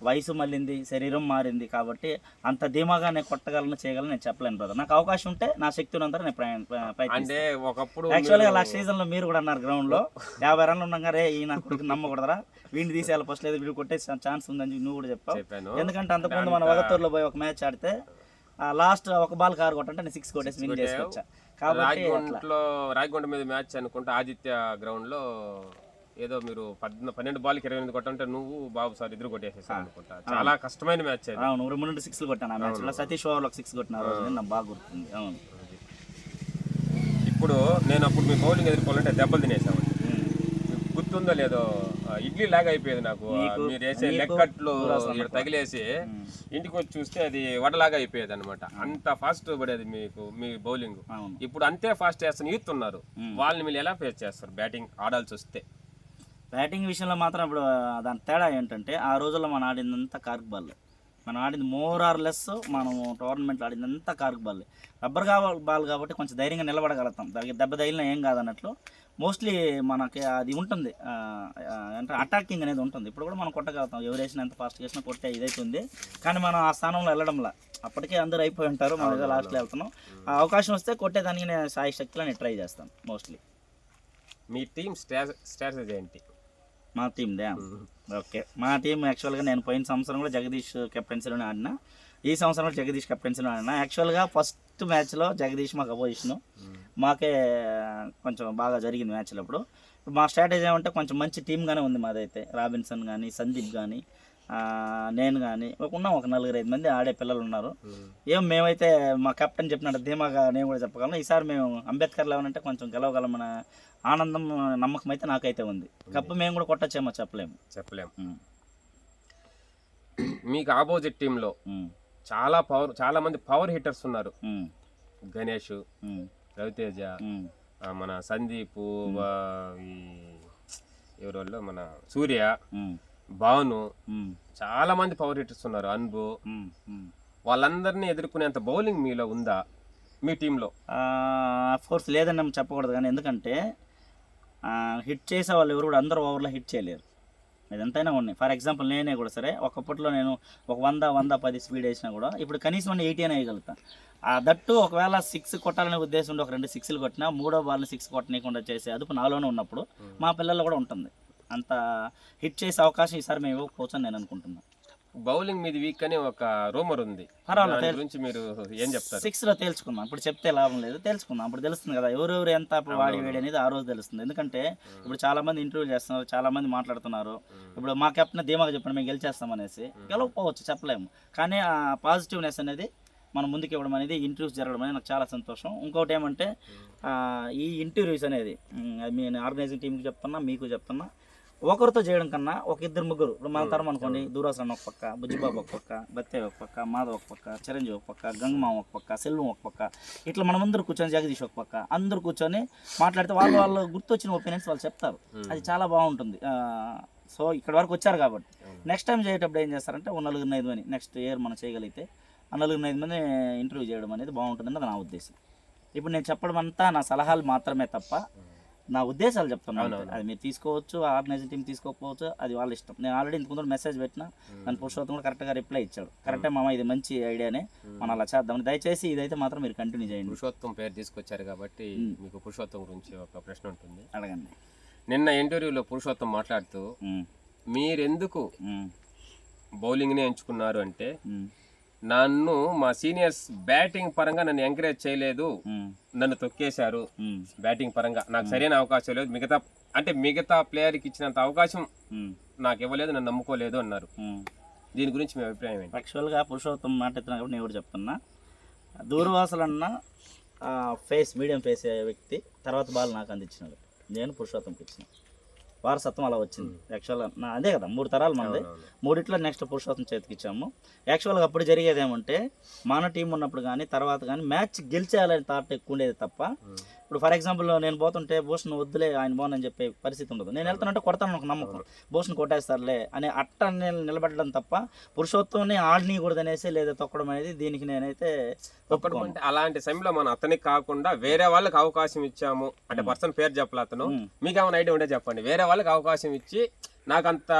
వయసు మళ్ళింది, శరీరం మారింది, కాబట్టి అంత ధీమాగా నేను కొట్టగలను, చేయగలను నేను చెప్పలేను బ్రదర్. నాకు అవకాశం ఉంటే నా శక్తి ఉన్నంత నేను అంటే ఒకప్పుడు యాక్చువల్గా లాస్ట్ సీజన్లో మీరు కూడా అన్నారు గ్రౌండ్లో 50 రన్లు ఉండగా, రే ఈ నా కొడుకు నమ్మకూడదురా, వీడిని తీసేయాలి ఫస్ట్, లేదు వీడు కొట్టే ఛాన్స్ ఉందని నువ్వు కూడా చెప్పావు. ఎందుకంటే అంతకుముందు మన వగతూరులో పోయి ఒక మ్యాచ్ ఆడితే లాస్ట్ ఒక బాల్ కారు కొట్టంటే నేను 6 కొట్టేసి విన్ చేసుకోవచ్చా. కాబట్టి రాయగొండ మీద మ్యాచ్ అనుకుంటే ఆదిత్య గ్రౌండ్ లో ఏదో మీరు 12 బాల్కి 28 కొట్టంటే నువ్వు బాబు సార్ ఇద్దరు కొట్టేసేసారు అనుకుంటా. చాలా కష్టమైన మ్యాచ్. అవును, 2 6 కొట్టాను ఆ మ్యాచ్ లో. సతీష్ ఓవర్లో 6 కొట్టిన రోజు నాకు బాగా గుర్తుంది. అవును, ఇప్పుడు నేను అప్పుడు మీ బౌలింగ్ ఎదుర్కోవాలంటే దెబ్బలు తినేసామండి, గుర్తుందో లేదో, ఇడ్లీ లాగా అయిపోయేది నాకు. మీరు వేసే లెక్కట్లు తగిలేసి ఇంటికి వచ్చి చూస్తే అది వడలాగా అయిపోయేది అనమాట, అంత ఫాస్ట్ పడేది మీకు మీ బౌలింగ్. ఇప్పుడు అంతే ఫాస్ట్ చేస్తున్న యూత్ ఉన్నారు, వాళ్ళని మీరు ఎలా ఫేస్ చేస్తారు బ్యాటింగ్ ఆడాల్సి వస్తే? బ్యాటింగ్ విషయంలో మాత్రం ఇప్పుడు దాని తేడా ఏంటంటే, ఆ రోజుల్లో మనం ఆడిందంతా కార్క్ బాల్, మనం ఆడింది మోర్ ఆర్ లెస్, మనం టోర్నమెంట్లో ఆడిందంతా కార్క్ బాల్, రబ్బర్ బాల్ కాబట్టి కొంచెం ధైర్యంగా నిలబడగలుగుతాం, దానికి దెబ్బ తగిలినా ఏం కాదన్నట్లు. మోస్ట్లీ మనకి అది ఉంటుంది అంటే అటాకింగ్ అనేది ఉంటుంది. ఇప్పుడు కూడా మనం కొట్టగలుగుతాం, ఎవరు వేసినా ఎంత ఫాస్ట్గా వేసినా కొట్టే ఇదైతే ఉంది. కానీ మనం ఆ స్థానంలో వెళ్ళడంలా, అప్పటికే అందరూ అయిపోయి ఉంటారు, మనం ఏదో లాస్ట్లో వెళ్తున్నాం. ఆ అవకాశం వస్తే కొట్టేదానికి నేను సాయి శక్తిలో నేను ట్రై చేస్తాను మోస్ట్లీ. మీ టీం స్ట్రాటజీ ఏంటి? మా టీందే ఓకే, మా టీం యాక్చువల్గా నేను పోయిన సంవత్సరం కూడా జగదీష్ కెప్టెన్సీలోనే ఆడినా, ఈ సంవత్సరం కూడా జగదీష్ కెప్టెన్సీలో ఆడినా. యాక్చువల్గా ఫస్ట్ మ్యాచ్లో జగదీష్ మాకు అపోజిషను, మాకే కొంచెం బాగా జరిగింది మ్యాచ్లో. ఇప్పుడు మా స్ట్రాటజీ ఏమంటే కొంచెం మంచి టీమ్గానే ఉంది మాదైతే. రాబిన్సన్ కానీ, సందీప్ కానీ, నేను కానీ ఉన్నాం, ఒక 4-5 మంది ఆడే పిల్లలు ఉన్నారు. మేమైతే మా కెప్టెన్ చెప్పినట్టు ధీమాగా నేను కూడా చెప్పగలను, ఈసారి మేము అంబేద్కర్ లెవెన్ అంటే కొంచెం గెలవగలమన్న ఆనందం, నమ్మకం అయితే నాకైతే ఉంది. కప్పు మేము కూడా కొట్టచ్చేమో చెప్పలేము. మీకు ఆపోజిట్ టీంలో చాలా మంది పవర్ హిట్టర్స్ ఉన్నారు. గణేష్, రవితేజ, మన సందీప్, ఎవరోళ్ళు మన సూర్య, భాను, చాలా మంది పవర్ హిట్టర్స్ ఉన్నారు, అన్బు. వాళ్ళందరినీ ఎదుర్కొనేంత బౌలింగ్ మీలో ఉందా మీ టీంలో? అఫ్కోర్స్ లేదని చెప్పకూడదు, కానీ ఎందుకంటే హిట్ చేసే వాళ్ళు ఎవరు కూడా అందరూ ఓవర్లో హిట్ చేయలేరు, ఇదంతైనా ఉన్నాయి. ఫర్ ఎగ్జాంపుల్ నేనే కూడా సరే, ఒకప్పట్లో నేను ఒక 100-110 స్పీడ్ వేసినా కూడా ఇప్పుడు కనీసం 80 అయినా వేయగలుగుతాను. దట్టు ఒకవేళ 6 కొట్టాలనే ఉద్దేశం ఉండి ఒక 2 6లు కొట్టినా, 3వ బాల్ని 6 కొట్టనీయకుండా చేసే అదుపు నాలోనే ఉన్నప్పుడు మా పిల్లల్లో కూడా ఉంటుంది. అంత హిట్ చేసే అవకాశం ఈసారి మేము ఇవ్వకపోవచ్చు అని నేను అనుకుంటున్నాను. బౌలింగ్ మీద వీక్ అని ఒక రూమర్ ఉంది, గురించి మీరు ఏం చెప్తారు? 6లో తేల్చుకుందాం, ఇప్పుడు చెప్తే లాభం లేదు, తేల్చుకుందాం, అప్పుడు తెలుస్తుంది కదా ఎవరెవరు ఎంత వాడి వేడి అనేది ఆ రోజు తెలుస్తుంది. ఎందుకంటే ఇప్పుడు చాలా మంది ఇంటర్వ్యూ చేస్తున్నారు, చాలా మంది మాట్లాడుతున్నారు. ఇప్పుడు మా కెప్టెన్ ధీమాగా చెప్పండి మేము గెలిచేస్తాం అనేసి, గెలవకపోవచ్చు చెప్పలేము, కానీ ఆ పాజిటివ్నెస్ అనేది మనం ముందుకు ఇవ్వడం అనేది ఇంటర్వ్యూస్ జరగడం అనేది నాకు చాలా సంతోషం. ఇంకోటి ఏమంటే ఈ ఇంటర్వ్యూస్ అనేది నేను ఆర్గనైజింగ్ టీంకి చెప్తున్నా, మీకు చెప్తున్నా, ఒకరితో చేయడం కన్నా ఒక ఇద్దరు ముగ్గురు, ఇప్పుడు మన తరం అనుకోండి, దూరాసన్ ఒక పక్క, బుజ్జిబాబు ఒక పక్క, బత్తే ఒక పక్క, మాధవ్ ఒక పక్క, చిరంజీవి ఒక పక్క, గంగమామ ఒక పక్క, సెల్వం ఒక పక్క, ఇట్లా మనమందరూ కూర్చొని, జగదీష్ ఒక పక్క, అందరూ కూర్చొని మాట్లాడితే వాళ్ళు గుర్తొచ్చిన ఒపీనియన్స్ వాళ్ళు చెప్తారు. అది చాలా బాగుంటుంది. సో ఇక్కడ వరకు వచ్చారు కాబట్టి నెక్స్ట్ టైం చేసేటప్పుడు ఏం చేస్తారంటే ఓ 4-5 మంది నెక్స్ట్ ఇయర్ మనం చేయగలిగితే ఆ 4-5 మంది ఇంటర్వ్యూ చేయడం అనేది బాగుంటుందని అది నా ఉద్దేశం. ఇప్పుడు నేను చెప్పడం అంతా నా సలహాలు మాత్రమే తప్ప నా ఉద్దేశాలు చెప్తున్నాను. అది మీరు తీసుకోవచ్చు, ఆర్గనైజింగ్ టీం తీసుకోకపోవచ్చు, అది వాళ్ళ ఇష్టం. నేను ఆల్రెడీ ఇంతకుముందు మెసేజ్ పెట్టినా, దాని పురుషోత్తం కూడా కరెక్ట్గా రిప్లై ఇచ్చాడు. కరెక్టే మామ, ఇది మంచి ఐడియానే, మనం అలా చేద్దాం, దయచేసి ఇదైతే మాత్రం మీరు కంటిన్యూ చేయండి. పురుషోత్తం పేరు తీసుకొచ్చారు కాబట్టి మీకు పురుషోత్తం గురించి ఒక ప్రశ్న ఉంటుంది, అడగండి. నిన్న ఇంటర్వ్యూలో పురుషోత్తం మాట్లాడుతూ మీరెందుకు బౌలింగ్నే ఎంచుకున్నారు అంటే, నన్ను మా సీనియర్స్ బ్యాటింగ్ పరంగా నన్ను ఎంకరేజ్ చేయలేదు, నన్ను తొక్కేశారు బ్యాటింగ్ పరంగా, నాకు సరైన అవకాశం లేదు, మిగతా ప్లేయర్కి ఇచ్చినంత అవకాశం నాకు ఇవ్వలేదు, నన్ను నమ్ముకోలేదు అన్నారు. దీని గురించి మీ అభిప్రాయం ఏంటి? యాక్చువల్గా పురుషోత్తం మాట ఎత్తున్నా కాబట్టి నేను కూడా చెప్తున్నా, దూర్వాసులన్న మీడియం ఫేస్ అయ్యే వ్యక్తి తర్వాత బాల్ నాకు అందించినాడు, నేను పురుషోత్తంకి ఇచ్చిన వారసత్వం అలా వచ్చింది. యాక్చువల్గా అదే కదా, 3 తరాలు మనది, 3 నెక్స్ట్ పురుషోత్తం చేతికి ఇచ్చాము. యాక్చువల్గా అప్పుడు జరిగేది ఏమంటే, మన టీం ఉన్నప్పుడు కానీ తర్వాత కానీ మ్యాచ్ గెలిచేయాలని థాట్ ఎక్కువ ఉండేది తప్ప, ఇప్పుడు ఫర్ ఎగ్జాంపుల్ నేను పోతుంటే భూషణ్ వద్దులే ఆయన బాగుందని చెప్పే పరిస్థితి ఉండదు. నేను వెళ్తానంటే కొడతాను ఒక నమ్మకం, భూషణ్ కొట్టేస్తారులే అని అట్ట నేను నిలబడడం తప్ప పురుషోత్తంని ఆడనీయకూడదు అనేసి లేదా తొక్కడం అనేది దీనికి నేనైతే ఒప్పుకోను. అలాంటి సమయంలో మనం అతనికి కాకుండా వేరే వాళ్ళకి అవకాశం ఇచ్చాము అంటే, పర్సన్ పేరు చెప్పలే అతను, మీకు ఏమైనా ఐడియా ఉంటే చెప్పండి, వేరే వాళ్ళకి అవకాశం ఇచ్చి నాకు అంత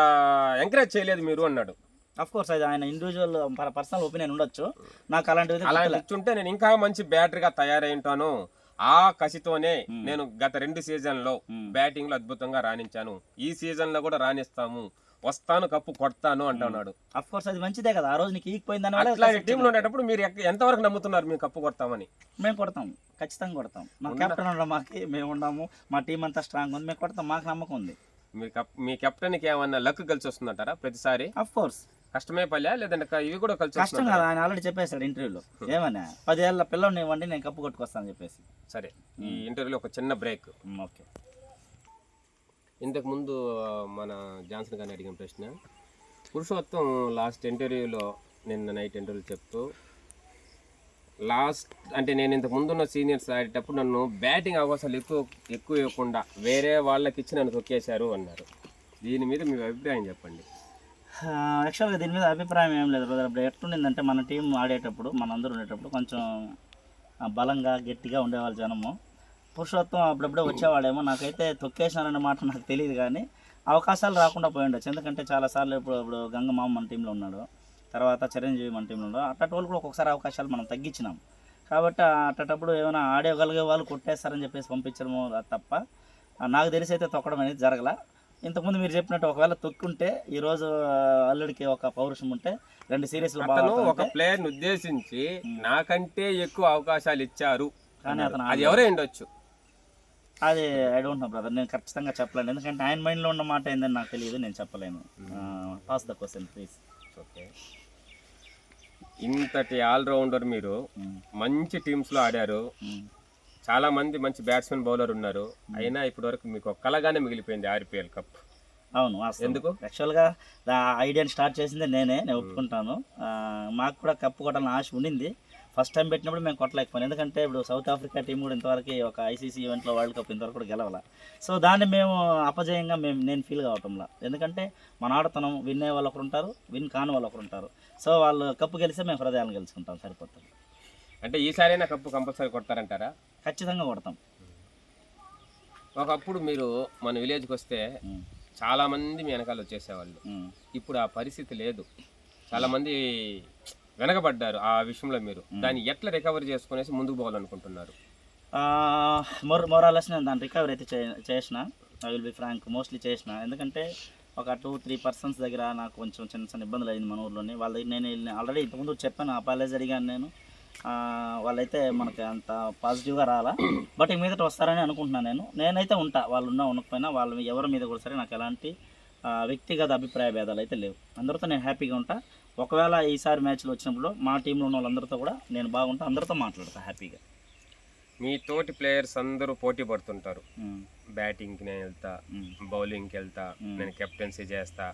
ఎంకరేజ్ చేయలేదు మీరు అన్నాడు. అఫ్ కోర్స్ అది ఆయన ఇండివిజువల్ పర్సనల్ ఒపీనియన్ ఉండొచ్చు, నాకు అలాంటిది ఇచ్చుంటే నేను ఇంకా మంచి బ్యాటరీగా తయారై ఉంటాను, ఆ కసితోనే నేను గత 2 సీజన్లో బ్యాటింగ్ లో అద్భుతంగా రాణించాను, ఈ సీజన్ లో కూడా రాణిస్తాము, వస్తాను, కప్పు కొడతాను అంటున్నాడు. అఫ్ కోర్స్ అది మంచిదే కదా, ఆ రోజు నీకు ఈగిపోయిందని టీంలో ఉండేటప్పుడు మీరు ఎంతవరకు నమ్ముతున్నారు మేము కప్పు కొడతామని? మేము కొడతాం, ఖచ్చితంగా కొడతాం. మా కెప్టెన్ ఉండడం, మాకి మేము ఉన్నాము, మా టీం అంతా స్ట్రాంగ్ ఉంది, మేము కొడతాం, మాకు నమ్మకం ఉంది. మీ కెప్టెన్ కి ఏమన్నా లక్ కలిసి వస్తుందంటారా ప్రతిసారి? అఫ్ కోర్స్ కష్టమే పల్లె, లేదంటే ఇవి కూడా కలిసి కష్టం కదా, ఆయన ఆల్రెడీ చెప్పేశాడు ఇంటర్వ్యూలో, ఏమన్నా 10 ఏళ్ళ పిల్లల్ని ఇవ్వండి నేను కప్పు కొట్టుకొస్తాను చెప్పేసి. సరే, ఈ ఇంటర్వ్యూలో ఒక చిన్న బ్రేక్. ఓకే. ఇంతకుముందు మన జాన్సన్ గారిని అడిగిన ప్రశ్న, పురుషోత్తం లాస్ట్ ఇంటర్వ్యూలో, నిన్న నైట్ ఇంటర్వ్యూ చెప్తూ, అంటే నేను ఇంతకు ముందున్న సీనియర్స్ ఆడేటప్పుడు నన్ను బ్యాటింగ్ అవకాశాలు ఎక్కువ ఇవ్వకుండా వేరే వాళ్ళకి ఇచ్చి నన్ను తొక్కేశారు అన్నారు. దీని మీద మీ అభిప్రాయం చెప్పండి. యాక్చువల్గా దీని మీద అభిప్రాయం ఏం లేదు బ్రదర్. ఇప్పుడు ఎట్లుండిందంటే, మన టీం ఆడేటప్పుడు మనందరూ ఉండేటప్పుడు కొంచెం బలంగా గట్టిగా ఉండేవాళ్ళు జనము. పురుషోత్తం అప్పుడప్పుడే వచ్చేవాడేమో, నాకైతే తొక్కేసినారనే మాట నాకు తెలియదు, కానీ అవకాశాలు రాకుండా పోయి ఉండొచ్చు. ఎందుకంటే చాలాసార్లు ఇప్పుడు గంగమామ మన టీంలో ఉన్నాడు, తర్వాత చిరంజీవి మన టీంలో ఉన్నాడు, అట్టటి వాళ్ళు కూడా ఒక్కొక్కసారి అవకాశాలు మనం తగ్గించినాం. కాబట్టి అట్టప్పుడు ఏమైనా ఆడగలిగే వాళ్ళు కొట్టేస్తారని చెప్పేసి పంపించడము తప్ప నాకు తెలిసి అయితే తొక్కడం అనేది జరగల. ఇంతకుముందు మీరు చెప్పినట్టు ఒకవేళ తొక్కుంటే ఈరోజు అల్లుడికి ఒక పౌరుషం ఉంటే 2 సిరీస్లు ఒక ప్లేయర్ ని ఉద్దేశించి నాకంటే ఎక్కువ అవకాశాలు ఇచ్చారు కానీ అతను అది ఎవరే ఉండొచ్చు, అది ఐ డోంట్ నో బ్రదర్, నేను ఖచ్చితంగా చెప్పలేను. ఎందుకంటే ఆయన మైండ్లో ఉన్న మాట ఏందని నాకు తెలియదు, నేను చెప్పలేను. Pass the question please. Okay, ఇంతటి ఆల్రౌండర్ మీరు, మంచి టీమ్స్లో ఆడారు, చాలా మంది మంచి బ్యాట్స్మెన్ బౌలర్ ఉన్నారు, అయినా ఇప్పటి వరకు మీకు ఒక కలగానే మిగిలిపోయింది ఆర్పిఎల్ కప్. అవును, ఎందుకు యాక్చువల్గా ఐడియాని స్టార్ట్ చేసిందే నేను ఒప్పుకుంటాను. మాకు కూడా కప్పు కొట్టాలని ఆశ ఉండింది. ఫస్ట్ టైం పెట్టినప్పుడు మేము కొట్టలేకపోయాం, ఎందుకంటే ఇప్పుడు సౌత్ ఆఫ్రికా టీం కూడా ఇంతవరకు ఒక ఐసీసీ ఈవెంట్లో వరల్డ్ కప్ ఇంతవరకు కూడా గెలవాల. సో దాన్ని మేము అపజయంగా నేను ఫీల్ కావటంలా, ఎందుకంటే మన ఆడుతున్నాం, విన్ అయ్యే వాళ్ళు ఒకరు ఉంటారు, విన్ కాని వాళ్ళు ఒకరు ఉంటారు. సో వాళ్ళు కప్పు గెలిస్తే మేము హృదయాలను గెలుచుకుంటాం, సరిపోతుంది. అంటే ఈసారైనా కప్పు కంపల్సరీ కొడతారంటారా? ఖచ్చితంగా కొడతాం. ఒకప్పుడు మీరు మన విలేజ్కి వస్తే చాలామంది మీ వెనకాల వచ్చేసేవాళ్ళు, ఇప్పుడు ఆ పరిస్థితి లేదు, చాలామంది వెనకబడ్డారు ఆ విషయంలో. మీరు దాన్ని ఎట్లా రికవరీ చేసుకునేసి ముందుకు పోవాలనుకుంటున్నారు? మోరాలెస్ నేను దాన్ని రికవరీ అయితే చేసిన, I will be frank, mostly చేసిన. ఎందుకంటే ఒక 2-3 పర్సన్స్ దగ్గర నాకు కొంచెం చిన్న ఇబ్బందులు అయింది మన ఊర్లోని. వాళ్ళ దగ్గర నేను ఆల్రెడీ ఇంతకుముందు చెప్పాను, అపాలజీ అడిగాను నేను. వాళ్ళైతే మనకి అంత పాజిటివ్గా రాలా, బట్ ఈ మీదట వస్తారని అనుకుంటున్నాను. నేనైతే ఉంటా, వాళ్ళు ఉండకపోయినా వాళ్ళ ఎవరి మీద కూడా సరే నాకు ఎలాంటి వ్యక్తిగత అభిప్రాయ భేదాలు అయితే లేవు. అందరితో నేను హ్యాపీగా ఉంటా. ఒకవేళ ఈసారి మ్యాచ్లో వచ్చినప్పుడు మా టీంలో ఉన్న వాళ్ళందరితో కూడా నేను బాగుంటా, అందరితో మాట్లాడతా హ్యాపీగా. మీ తోటి ప్లేయర్స్ అందరూ పోటీ పడుతుంటారు, బ్యాటింగ్కి నేను వెళ్తా, బౌలింగ్కి వెళ్తా, నేను కెప్టెన్సీ చేస్తా,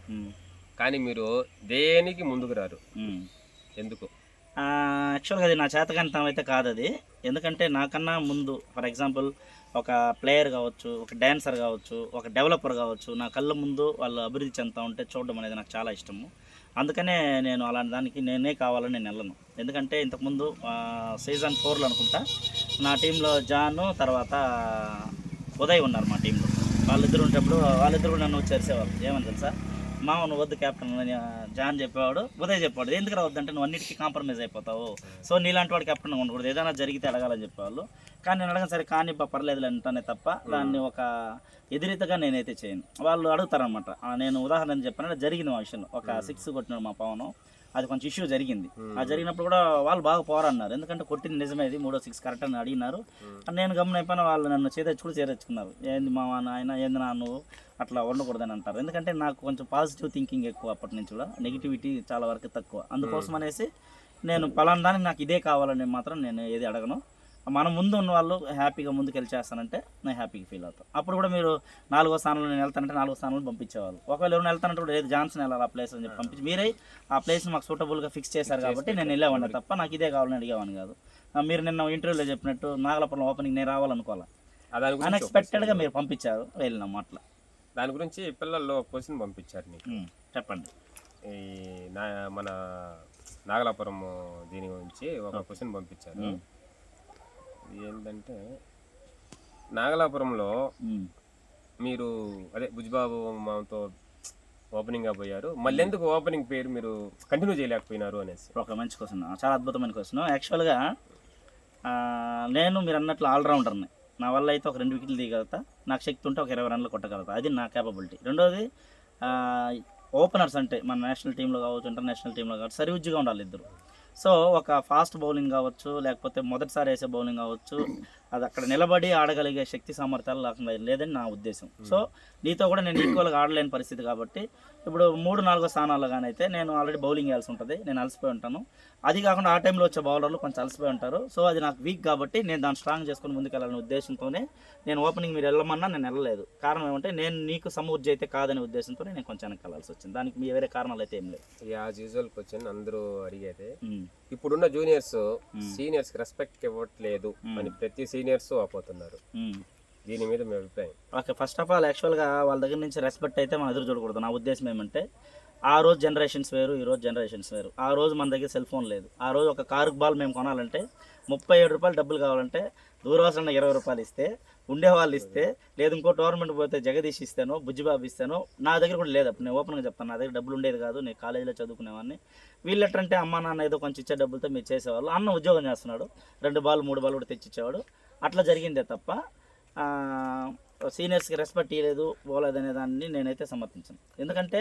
కానీ మీరు దేనికి ముందుకు రారు, ఎందుకు? యాక్చువల్గా అది నా చేతకంతం అయితే కాదు అది. ఎందుకంటే నాకన్నా ముందు ఫర్ ఎగ్జాంపుల్ ఒక ప్లేయర్ కావచ్చు, ఒక డ్యాన్సర్ కావచ్చు, ఒక డెవలపర్ కావచ్చు, నా కళ్ళ ముందు వాళ్ళు అభివృద్ధి చెందుతూ ఉంటే చూడడం అనేది నాకు చాలా ఇష్టము. అందుకనే నేను అలాంటి దానికి నేనే కావాలని నేను వెళ్ళను. ఎందుకంటే ఇంతకుముందు సీజన్ 4లో అనుకుంటా నా టీంలో జాను తర్వాత ఉదయ్ ఉన్నారు మా టీంలో. వాళ్ళిద్దరు ఉండేటప్పుడు వాళ్ళిద్దరు నన్ను వచ్చి చేసేవాళ్ళు. ఏమని తెలుసా, మామ నువ్వు వద్దు కెప్టెన్ జాన్ చెప్పేవాడు, ఉదయ్ చెప్పాడు ఎందుకు రావద్దంటే నువ్వు అన్నిటికీ కాంప్రమైజ్ అయిపోతావు, సో నీలాంటి వాడు కెప్టెన్ ఉండకూడదు, ఏదైనా జరిగితే అడగాలని చెప్పేవాళ్ళు. కానీ నేను అడగను, సరే కానీ పర్లేదు అంటానే తప్ప దాన్ని ఒక ఎదురీతగా నేనైతే చేయను. వాళ్ళు అడుగుతారనమాట. నేను ఉదాహరణ చెప్పానంటే జరిగింది మా విషయంలో, ఒక 6 కొట్టినాడు మా పవన్, అది కొంచెం ఇష్యూ జరిగింది. ఆ జరిగినప్పుడు కూడా వాళ్ళు బాగా పోరన్నారు, ఎందుకంటే కొట్టింది నిజమే, ఇది 3 6 కరెక్ట్ అని అడిగినారు. నేను గమనైపోయినా వాళ్ళు నన్ను చేర్చుకున్నారు. ఏంది మా నాయన, ఏంది నా నువ్వు అట్లా ఉండకూడదని అంటారు. ఎందుకంటే నాకు కొంచెం పాజిటివ్ థింకింగ్ ఎక్కువ, అప్పటి నుంచి కూడా నెగిటివిటీ చాలా వరకు తక్కువ. అందుకోసం అనేసి నేను పలానా దానికి నాకు ఇదే కావాలని మాత్రం నేను ఏది అడగను. మన ముందు ఉన్న వాళ్ళు హ్యాపీగా ముందుకు వెళ్ళి చేస్తానంటే నేను హ్యాపీగా ఫీల్ అవుతాను. అప్పుడు కూడా మీరు 4వ స్థానంలో నేను వెళ్తానంటే 4వ స్థానంలో పంపించేవాళ్ళు. ఒకవేళ ఎవరైనా వెళ్తానంటే కూడా ఏది జాన్సన్ వెళ్ళాలి ఆ ప్లేస్ అని చెప్పి పంపించి మీరే ఆ ప్లేస్ని మాకు సూటబుల్గా ఫిక్స్ చేశారు కాబట్టి నేను వెళ్ళేవాడిని తప్ప నాకు ఇదే కావాలని అడిగేవాడిని కాదు. మీరు నిన్న ఇంటర్వ్యూలో చెప్పినట్టు నాగలాపురం ఓపెనింగ్ నేను రావాలనుకోవాలి, అన్ఎక్స్పెక్టెడ్గా మీరు పంపించారు, వెళ్ళినాము అట్లా. దాని గురించి పిల్లల్లో క్వశ్చన్ పంపించారు నీకు, చెప్పండి. ఈ మన నాగలాపురం దీని గురించి ఒక క్వశ్చన్ పంపించారు. ఏంటంటే నాగలాపురంలో మీరు అదే బుజ్జిబాబు మామతో ఓపెనింగ్గా పోయారు, మళ్ళీ ఎందుకు ఓపెనింగ్ పేరు మీరు కంటిన్యూ చేయలేకపోయినారు అనేసి ఒక మంచి క్వశ్చన్, చాలా అద్భుతమైన క్వశ్చన్. యాక్చువల్గా నేను మీరు అన్నట్లు ఆల్రౌండర్ని, నా వల్ల అయితే ఒక 2 వికెట్లు తీయగలుగుతా, నాకు శక్తి ఉంటే ఒక 20 రన్లు కొట్టగలుగుతా, అది నా కేపబిలిటీ. రెండోది ఓపెనర్స్ అంటే మన నేషనల్ టీంలో కావచ్చు, ఇంటర్నేషనల్ టీంలో కావచ్చు, సరివుజ్జిగా ఉండాలి ఇద్దరు. సో ఒక ఫాస్ట్ బౌలింగ్ కావచ్చు, లేకపోతే మొదటిసారి వేసే బౌలింగ్ కావచ్చు, అది అక్కడ నిలబడి ఆడగలిగే శక్తి సామర్థ్యాలు లేకుండా లేదని నా ఉద్దేశం. సో నీతో కూడా నేను ఈక్వల్గా ఆడలేని పరిస్థితి కాబట్టి ఇప్పుడు 3-4 స్థానాల్లో కానీ అయితే నేను ఆల్రెడీ బౌలింగ్ వేయాల్సి ఉంటుంది, నేను అలసిపోయి ఉంటాను. అది కాకుండా ఆ టైంలో వచ్చే బౌలర్లు కొంచెం అలసిపోయి ఉంటారు. సో అది నాకు వీక్ కాబట్టి నేను దాన్ని స్ట్రాంగ్ చేసుకుని ముందుకెళ్ళాలనే ఉద్దేశంతోనే నేను ఓపెనింగ్ మీరు వెళ్ళమన్నా నేను వెళ్ళలేదు. కారణం ఏమంటే నేను నీకు సమూర్జి అయితే కాదనే ఉద్దేశంతో నేను కొంచెం వెనక్కి వెళ్ళాల్సి వచ్చింది. దానికి మీ వేరే కారణాలు అయితే ఏం లేదు. యాజ్ యూజువల్ క్వశ్చన్ అందరూ అడిగేదే, ఇప్పుడున్న జూనియర్స్ సీనియర్స్కి రెస్పెక్ట్ ఇవ్వట్లేదు అని ప్రతి సీనియర్స్ ఆపోతున్నారు, దీని మీద మీ అభిప్రాయం? ఓకే, ఫస్ట్ ఆఫ్ ఆల్ యాక్చువల్గా వాళ్ళ దగ్గర నుంచి రెస్పెక్ట్ అయితే మనం ఎదురు చూడకూడదు. నా ఉద్దేశం ఏమంటే ఆ రోజు జనరేషన్స్ వేరు, ఈ రోజు జనరేషన్స్ వేరు. ఆ రోజు మన దగ్గర సెల్ ఫోన్ లేదు. ఆ రోజు ఒక కారు బాల్ మేము కొనాలంటే 37 రూపాయలు డబ్బులు కావాలంటే దూరవాసన 20 రూపాయలు ఇస్తే, ఉండేవాళ్ళు ఇస్తే, లేదు ఇంకో టోర్నమెంట్ పోతే జగదీష్ ఇస్తాను, బుజ్జిబాబు ఇస్తాను. నా దగ్గర కూడా లేదు అప్పుడు, నేను ఓపెన్గా చెప్తాను, నా దగ్గర డబ్బులు ఉండేది కాదు, నేను కాలేజీలో చదువుకునేవాడిని. వీళ్ళు ఎట్లంటే అమ్మ నాన్న ఏదో కొంచెం ఇచ్చే డబ్బులతో మీరు చేసేవాళ్ళు. అన్న ఉద్యోగం చేస్తున్నాడు, 2 బాల్ 3 బాల్ కూడా తెచ్చిచ్చేవాడు. అట్లా జరిగిందే తప్ప సీనియర్స్కి రెస్పెక్ట్ ఇవ్వలేదు పోలేదనే దాన్ని నేనైతే సమర్థించాను. ఎందుకంటే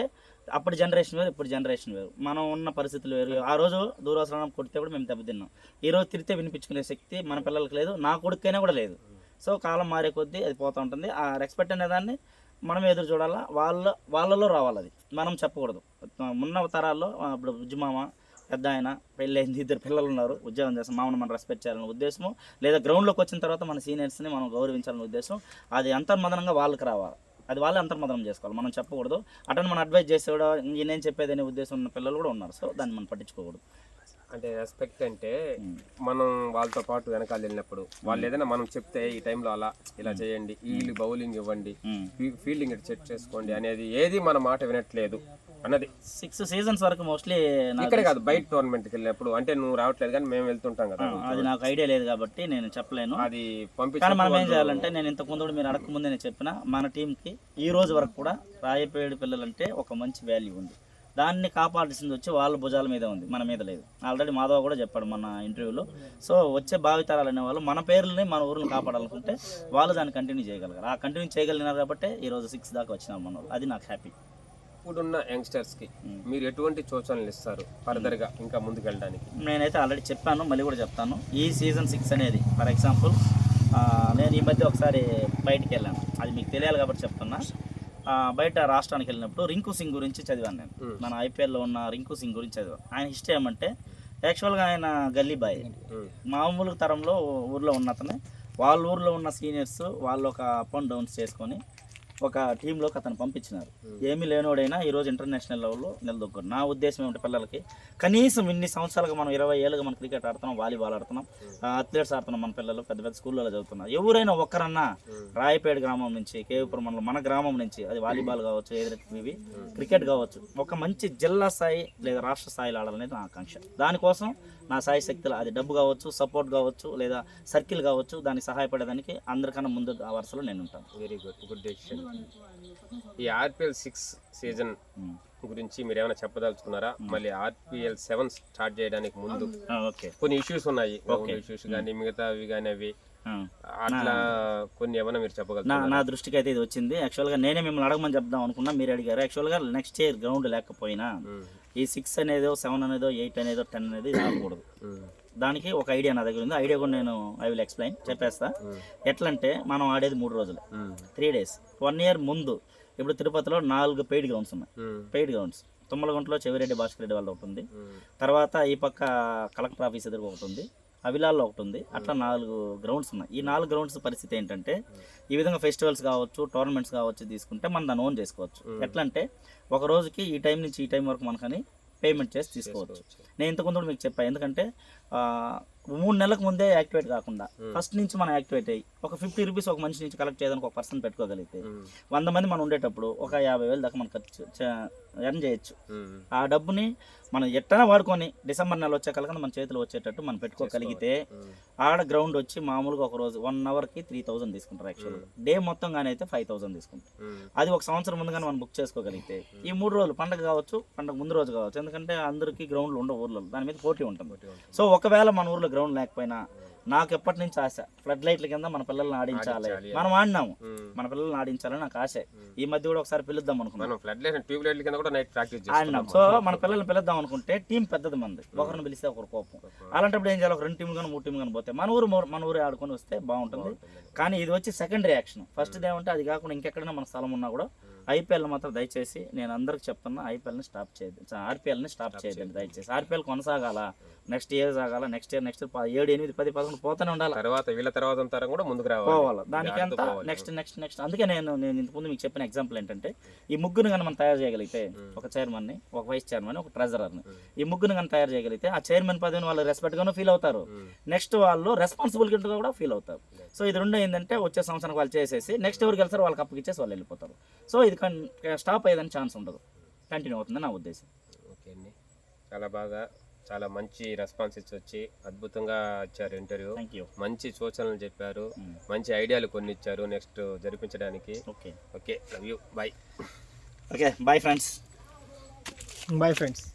అప్పటి జనరేషన్ వేరు, ఇప్పుడు జనరేషన్ వేరు, మనం ఉన్న పరిస్థితులు వేరు. ఆ రోజు దూరవసరం కొడితే కూడా మేము దెబ్బతిన్నాం. ఈరోజు తిరిగితే వినిపించుకునే శక్తి మన పిల్లలకి లేదు, నా కొడుకైనా కూడా లేదు. సో కాలం మారే కొద్దీ అది పోతూ ఉంటుంది. ఆ రెస్పెక్ట్ అనేదాన్ని మనం ఎదురు చూడాలా, వాళ్ళలో రావాలి, అది మనం చెప్పకూడదు. ఉన్న తరాల్లో ఇప్పుడు బుజ్జిమామ పెద్ద ఆయన పెళ్ళైంది, 2 పిల్లలు ఉన్నారు, ఉద్యోగం చేస్తాం, మామూలు మనం రెస్పెక్ట్ చేయాలనే ఉద్దేశం, లేదా గ్రౌండ్లోకి వచ్చిన తర్వాత మన సీనియర్స్ని మనం గౌరవించాలనే ఉద్దేశం, అది అంతర్మదనంగా వాళ్ళకి రావాలి, అది వాళ్ళే అంతర్మదనం చేసుకోవాలి, మనం చెప్పకూడదు. అటని మనం అడ్వైజ్ చేసేవాడు నేనేం చెప్పేది అనే ఉద్దేశం ఉన్న పిల్లలు కూడా ఉన్నారు. సో దాన్ని మనం పట్టించుకోకూడదు. అంటే రెస్పెక్ట్ అంటే మనం వాళ్ళతో పాటు వెనకాల వెళ్ళినప్పుడు వాళ్ళు ఏదైనా మనం చెప్తే ఈ టైంలో అలా ఇలా చేయండి, వీళ్ళు బౌలింగ్ ఇవ్వండి, ఫీల్డింగ్ సెట్ చేసుకోండి అనేది ఏది మన మాట వినట్లేదు అన్నది. 6 సీజన్స్ వరకు మోస్ట్లీ ఇక్కడ కాదు, బయట టోర్నమెంట్కి వెళ్ళినప్పుడు, అంటే నువ్వు రావట్లేదు కానీ మేము వెళ్తుంటాం కదా, అది నాకు ఐడియా లేదు కాబట్టి నేను చెప్పలేను. అది కానీ మనం ఏం చేయాలంటే, నేను ఇంతకుముందు మీరు అడగకముందే నేను చెప్పిన, మన టీంకి ఈ రోజు వరకు కూడా రాయపేడు పిల్లలంటే ఒక మంచి వాల్యూ ఉంది. దాన్ని కాపాడాల్సింది వచ్చి వాళ్ళ భుజాల మీద ఉంది, మన మీద లేదు. ఆల్రెడీ మాధవ కూడా చెప్పాడు మన ఇంటర్వ్యూలో. సో వచ్చే భావితరాలు అనేవాళ్ళు మన పేర్లని మన ఊరిని కాపాడాలనుకుంటే వాళ్ళు దాన్ని కంటిన్యూ చేయగలగారు. ఆ కంటిన్యూ చేయగలిగినారు కాబట్టి ఈరోజు 6 దాకా వచ్చినాం మన వాళ్ళు, అది నాకు హ్యాపీ. ఇప్పుడున్న యంగ్స్టర్స్కి మీరు ఎటువంటి సూచనలు ఇస్తారు ఫర్దర్గా ఇంకా ముందుకు వెళ్ళడానికి? నేనైతే ఆల్రెడీ చెప్పాను, మళ్ళీ కూడా చెప్తాను. ఈ సీజన్ 6 అనేది ఫర్ ఎగ్జాంపుల్ నేను ఈ మధ్య ఒకసారి బయటికి వెళ్ళాను, అది మీకు తెలియాలి కాబట్టి చెప్తున్నా. బయట రాష్ట్రానికి వెళ్ళినప్పుడు రింకు సింగ్ గురించి చదివాను నేను. మన ఐపీఎల్లో ఉన్న రింకు సింగ్ గురించి చదివాను. ఆయన హిస్టరీ ఏమంటే యాక్చువల్గా ఆయన గల్లీ బాయ్, మామూలు తరంలో ఊర్లో ఉన్న అతనే. వాళ్ళ ఊర్లో ఉన్న సీనియర్స్ వాళ్ళు ఒక అప్ అండ్ డౌన్స్ చేసుకొని ఒక టీంలోకి అతను పంపించినారు. ఏమీ లేనోడైనా ఈరోజు ఇంటర్నేషనల్ లెవెల్లో నిలదొక్కారు. నా ఉద్దేశం ఏమిటి, పిల్లలకి కనీసం ఇన్ని సంవత్సరాలుగా మనం 20 ఏళ్ళుగా మనం క్రికెట్ ఆడుతున్నాం, వాలీబాల్ ఆడుతున్నాం, అథ్లెట్స్ ఆడుతున్నాం, మన పిల్లలు పెద్ద పెద్ద స్కూళ్ళలో చదువుతున్నారు. ఎవరైనా ఒక్కరన్నా రాయపేట గ్రామం నుంచి, కేవీపురం మండలం మన గ్రామం నుంచి, అది వాలీబాల్ కావచ్చు, ఏదైతే క్రికెట్ కావచ్చు, ఒక మంచి జిల్లా స్థాయి లేదా రాష్ట్ర స్థాయిలో ఆడాలనేది నా ఆకాంక్ష. దానికోసం నా సాయి శక్తులు, అది డబ్బు కావచ్చు, సపోర్ట్ కావచ్చు, లేదా సర్కిల్ కావచ్చు, దానికి సహాయపడేదానికి అందరికన్నా ముందు వరుసలో నేను ఉంటాను. Very good decision. ఈ ఆర్పిఎల్ 6 సీజన్ గురించి మీరు ఏమైనా చెప్పదలుచుకున్నారా? మళ్ళీ ఆర్పిఎల్ 7 స్టార్ట్ చేయడానికి ముందు ఓకే, కొన్ని ఇష్యూస్ ఉన్నాయి, ఇష్యూస్ కానీ మిగతావి కానీ అవి అట్లా కొన్ని ఏమైనా మీరు చెప్పగలరు? నా దృష్టికి అయితే ఇది వచ్చింది. యాక్చువల్గా నేనే మిమ్మల్ని అడగమని చెప్దాం అనుకున్నా, మీరు అడిగారు. యాక్చువల్గా నెక్స్ట్ ఇయర్ గ్రౌండ్ లేకపోయినా ఈ 6 అనేదో 7 అనేదో 8 అనేదో 10 అనేది రాకూడదు. దానికి ఒక ఐడియా నా దగ్గర ఉంది. ఐడియా కూడా నేను ఐ విల్ ఎక్స్ప్లెయిన్, చెప్పేస్తా. ఎట్లంటే మనం ఆడేది 3 రోజులు, 3 days. 1 year ముందు ఇప్పుడు తిరుపతిలో 4 పెయిడ్ గ్రౌండ్స్ ఉన్నాయి. పెయిడ్ గ్రౌండ్స్ తుమ్మలగుంటలో చెవిరెడ్డి భాస్కర్ రెడ్డి వాళ్ళు ఒకటి ఉంది, తర్వాత ఈ పక్క కలెక్టర్ ఆఫీస్ ఎదురుగా ఒకటి ఉంది, అవిలాల్లో ఒకటి ఉంది. అట్లా 4 గ్రౌండ్స్ ఉన్నాయి. ఈ 4 గ్రౌండ్స్ పరిస్థితి ఏంటంటే ఈ విధంగా ఫెస్టివల్స్ కావచ్చు, టోర్నమెంట్స్ కావచ్చు తీసుకుంటే మనం దాన్ని ఓన్ చేసుకోవచ్చు. ఎట్లా అంటే ఒక రోజుకి ఈ టైం నుంచి ఈ టైం వరకు మనకని పేమెంట్ చేసి తీసుకోవచ్చు. నేను ఇంతకుముందు కూడా మీకు చెప్పాను. ఎందుకంటే 3 నెలలకు ముందే యాక్టివేట్ కాకుండా ఫస్ట్ నుంచి మనం యాక్టివేట్ అయ్యి ఒక 50 రూపీస్ ఒక మనిషి నుంచి కలెక్ట్ చేయడానికి ఒక పర్సన్ పెట్టుకోగలిగితే 100 మంది మనం ఉండేటప్పుడు ఒక 50,000 దాకా మనం ఖర్చు ఎర్న్ చేయొచ్చు. ఆ డబ్బుని మనం ఎట్టనా వాడుకొని డిసెంబర్ నెల వచ్చే కలకన్నా మన చేతిలో వచ్చేటట్టు మనం పెట్టుకోగలిగితే ఆడ గ్రౌండ్ వచ్చి మామూలుగా ఒక రోజు 1 అవర్కి 3,000 తీసుకుంటారు. యాక్చువల్ డే మొత్తం కానీ అయితే 5,000 తీసుకుంటారు. అది ఒక సంవత్సరం ముందుగానే మనం బుక్ చేసుకోగలిగితే ఈ 3 రోజులు పండగ కావచ్చు, పండగ ముందు రోజు కావచ్చు, ఎందుకంటే అందరికీ గ్రౌండ్లు ఉండవు ఊర్లలో, దాని మీద పోటీ ఉంటుంది. సో ఒకవేళ మన ఊర్లో గ్రౌండ్ లేకపోయినా నాకు ఎప్పటి నుంచి ఆశ, ఫ్లడ్ లైట్ల కింద మన పిల్లల్ని ఆడించాలి. మనం ఆడినాము, మన పిల్లల్ని ఆడించాలని నాకు ఆశ. ఈ మధ్య కూడా ఒకసారి పిలుద్దాం అనుకున్నాం, ఆడినాం. సో మన పిల్లల్ని పిలుద్దాం అనుకుంటే టీం పెద్దది మంది, ఒకరిని పిలిస్తే ఒకరు కోపం. అలాంటప్పుడు ఏం చేయాలి, ఒక 2 టీంలు కానీ 3 టీంలు కానీ పోతే మన ఊరే ఆడుకొని వస్తే బాగుంటుంది. కానీ ఇది వచ్చి సెకండ్ రియాక్షన్. ఫస్ట్ ఏమంటే అది కాకుండా ఇంకెక్కడైనా మన స్థలం ఉన్నా కూడా ఐపీఎల్ మాత్రం దయచేసి నేను అందరికి చెప్తున్నా, ఐపీఎల్ని స్టాప్ చేయదు, ఆర్పీఎల్ని స్టాప్ చేయదండి దయచేసి. ఆర్పీఎల్ కొనసాగాల, నెక్స్ట్ ఇయర్ సాగాల, నెక్స్ట్ ఇయర్ 7, 8, 10, 11 పోతూనే ఉండాలి. వీళ్ళ తర్వాత తరం కూడా ముందుకు పోవాలి. దానికంతా నెక్స్ట్ అందుకే నేను ఇంతకుముందు మీకు చెప్పిన ఎగ్జాంపుల్ ఏంటంటే ఈ ముగ్గురు కానీ మనం తయారు చేయగలిగితే, ఒక చైర్మన్ని, ఒక వైస్ చైర్మన్, ఒక ట్రెజరర్ని, ఈ ముగ్గురు కానీ తయారు చేయగలిగితే ఆ చైర్మన్ పదవిని వాళ్ళు రెస్పెక్ట్ గాను ఫీల్ అవుతారు, నెక్స్ట్ వాళ్ళు రెస్పాన్సిబిలిటీగా కూడా ఫీల్ అవుతారు. సో ఇది రెండు ఏంటంటే వచ్చే సంవత్సరానికి వాళ్ళు చేసేసి నెక్స్ట్ ఎవరికి వెళ్తారు వాళ్ళకి అప్పకి ఇచ్చేసి వాళ్ళు వెళ్ళిపోతారు. సో ఇది స్టాప్ అయ్యేదని ఛాన్స్ ఉండదు, కంటిన్యూ అవుతుందని నా ఉద్దేశం. ఓకే అండి, చాలా బాగా, చాలా మంచి రెస్పాన్స్ వచ్చి అద్భుతంగా ఇచ్చారు ఇంటర్వ్యూ. మంచి సూచనలు చెప్పారు, మంచి ఐడియాలు కొన్ని ఇచ్చారు నెక్స్ట్ జరిపించడానికి. Okay love you, bye. Okay bye friends. Bye friends.